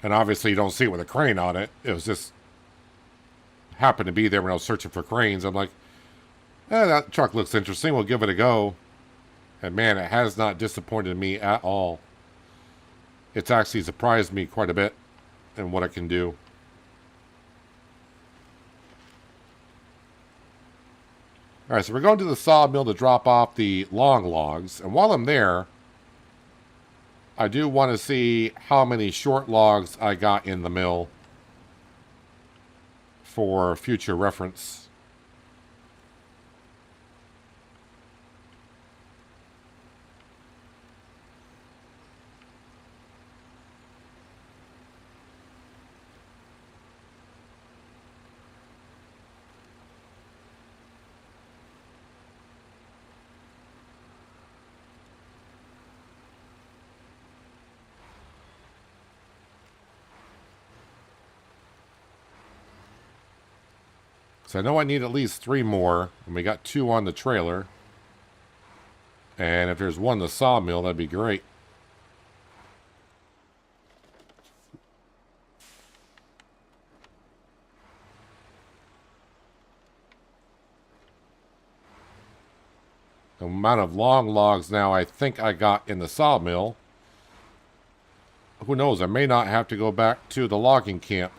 And obviously, you don't see it with a crane on it. It was just happened to be there when I was searching for cranes. I'm like, that truck looks interesting. We'll give it a go. And man, it has not disappointed me at all. It's actually surprised me quite a bit in what it can do. All right, so we're going to the sawmill to drop off the long logs. And while I'm there, I do want to see how many short logs I got in the mill for future reference. So I know I need at least 3 more, and we got 2 on the trailer. And if there's one in the sawmill, that'd be great. The amount of long logs now I think I got in the sawmill. Who knows, I may not have to go back to the logging camp.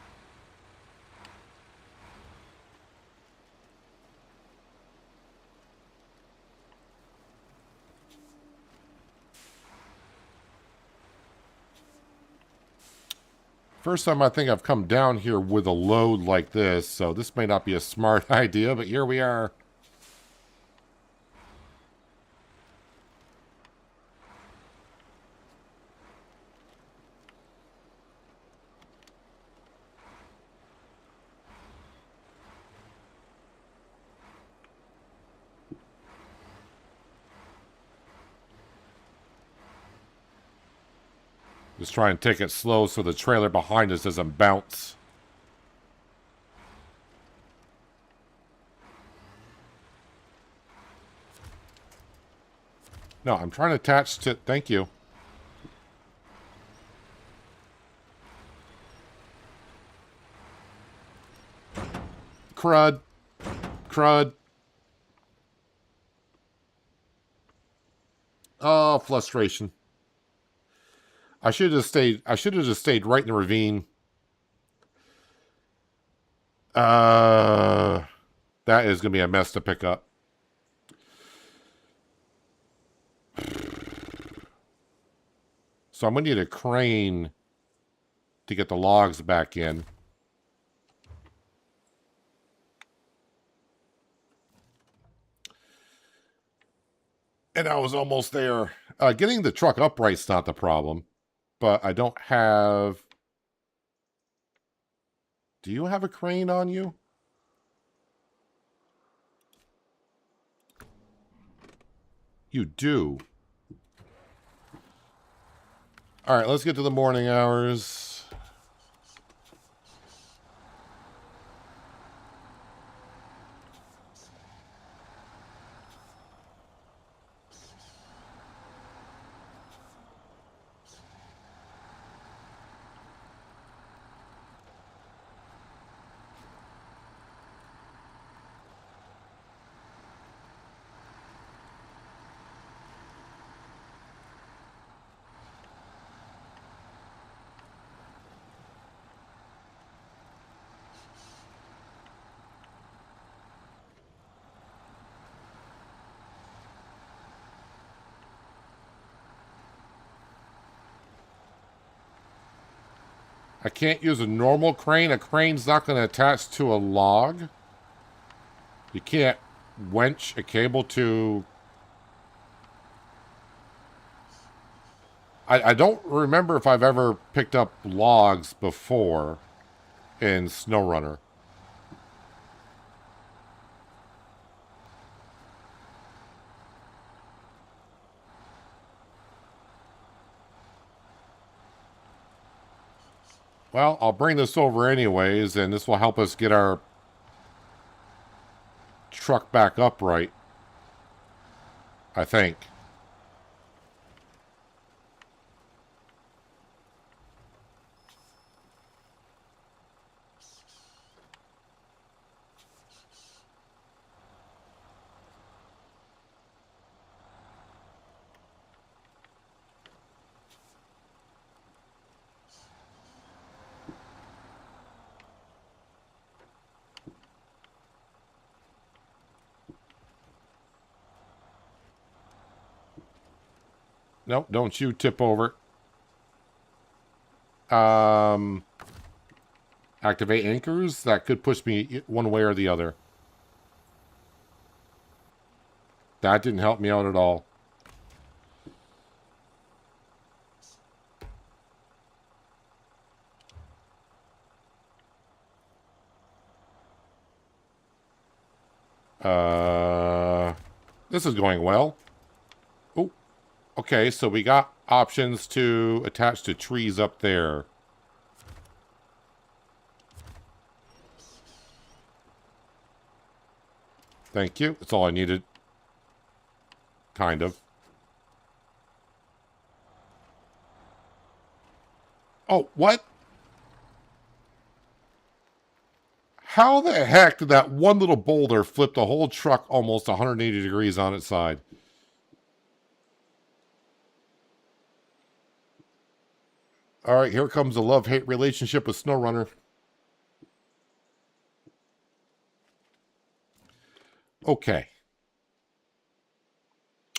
First time I think I've come down here with a load like this, so this may not be a smart idea, but here we are. Just try and take it slow so the trailer behind us doesn't bounce. No, I'm trying to attach to... Thank you. Crud. Crud. Oh, frustration. I should have just stayed right in the ravine. That is going to be a mess to pick up. So I'm going to need a crane to get the logs back in. And I was almost there. Getting the truck upright's not the problem. But I don't have... Do you have a crane on you? You do. All right, let's get to the morning hours. I can't use a normal crane. A crane's not going to attach to a log. You can't winch a cable to... I don't remember if I've ever picked up logs before in SnowRunner. Well, I'll bring this over anyways, and this will help us get our truck back upright, I think. Nope, don't you tip over. Activate anchors. That could push me one way or the other. That didn't help me out at all. This is going well. Oh, okay, so we got options to attach to trees up there. Thank you. That's all I needed. Kind of. Oh, what? How the heck did that one little boulder flip the whole truck almost 180 degrees on its side? All right, here comes a love-hate relationship with SnowRunner. Okay.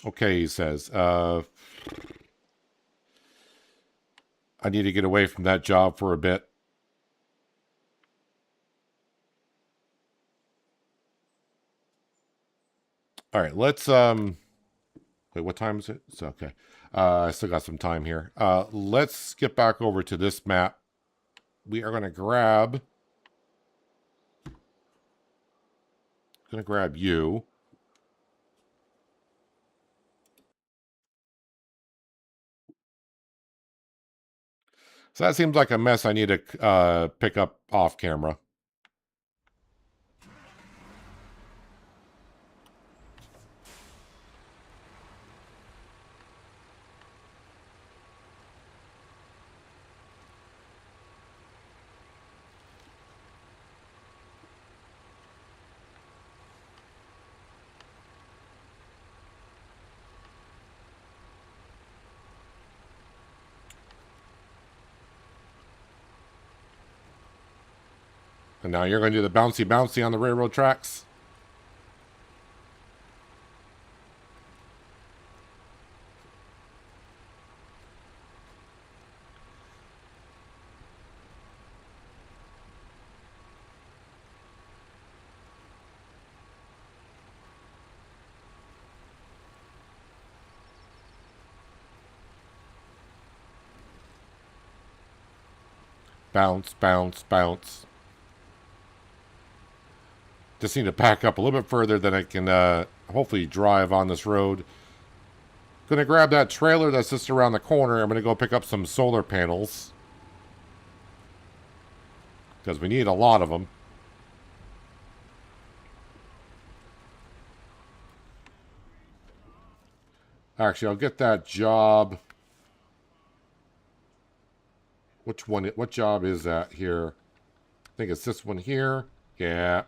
Okay, he says. I need to get away from that job for a bit. All right, let's wait, what time is it? It's okay. I still got some time here. Let's get back over to this map. We are gonna grab you. So that seems like a mess I need to pick up off camera. And now you're going to do the bouncy bouncy on the railroad tracks. Bounce, bounce, bounce. Just need to back up a little bit further, then I can hopefully drive on this road. Gonna grab that trailer that's just around the corner. I'm gonna go pick up some solar panels, because we need a lot of them. Actually, I'll get that job. Which one? What job is that here? I think it's this one here. Yeah.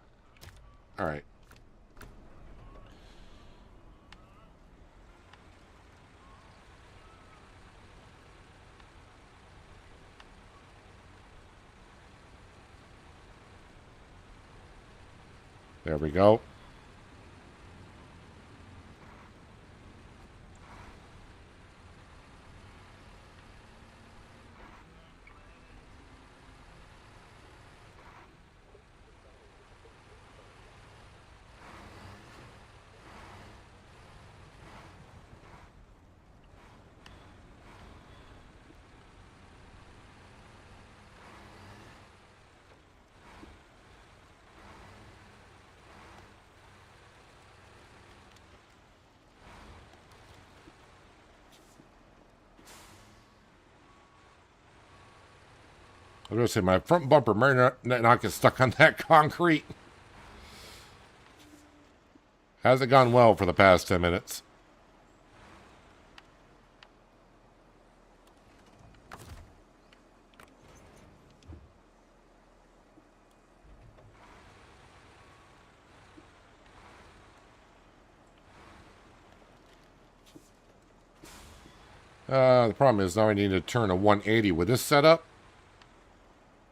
All right. There we go. I was going to say, my front bumper may not get stuck on that concrete. Hasn't gone well for the past 10 minutes. The problem is now I need to turn a 180 with this setup.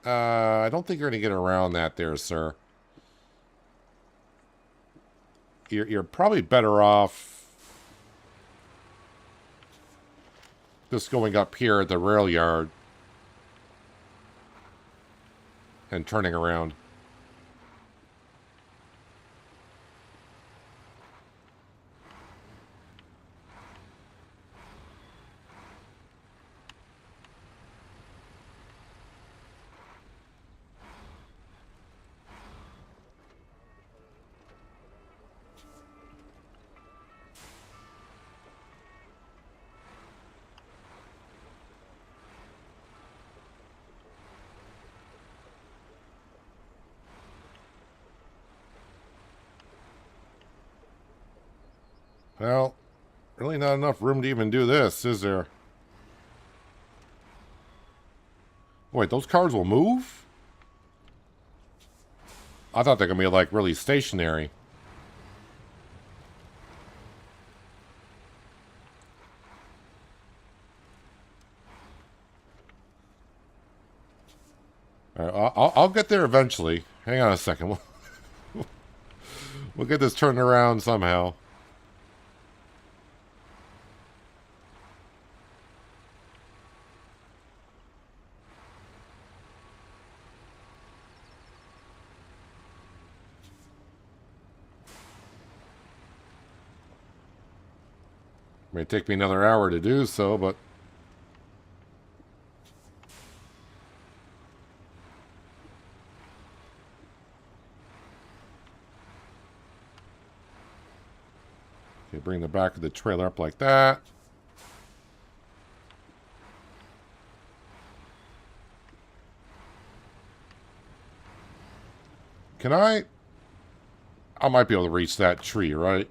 I don't think you're going to get around that there, sir. You're probably better off just going up here at the rail yard and turning around. Well, really not enough room to even do this, is there? Wait, those cars will move? I thought they're going to be, like, really stationary. All right, I'll get there eventually. Hang on a second. We'll get this turned around somehow. May take me another hour to do so, but... Okay, bring the back of the trailer up like that. Can I might be able to reach that tree, right?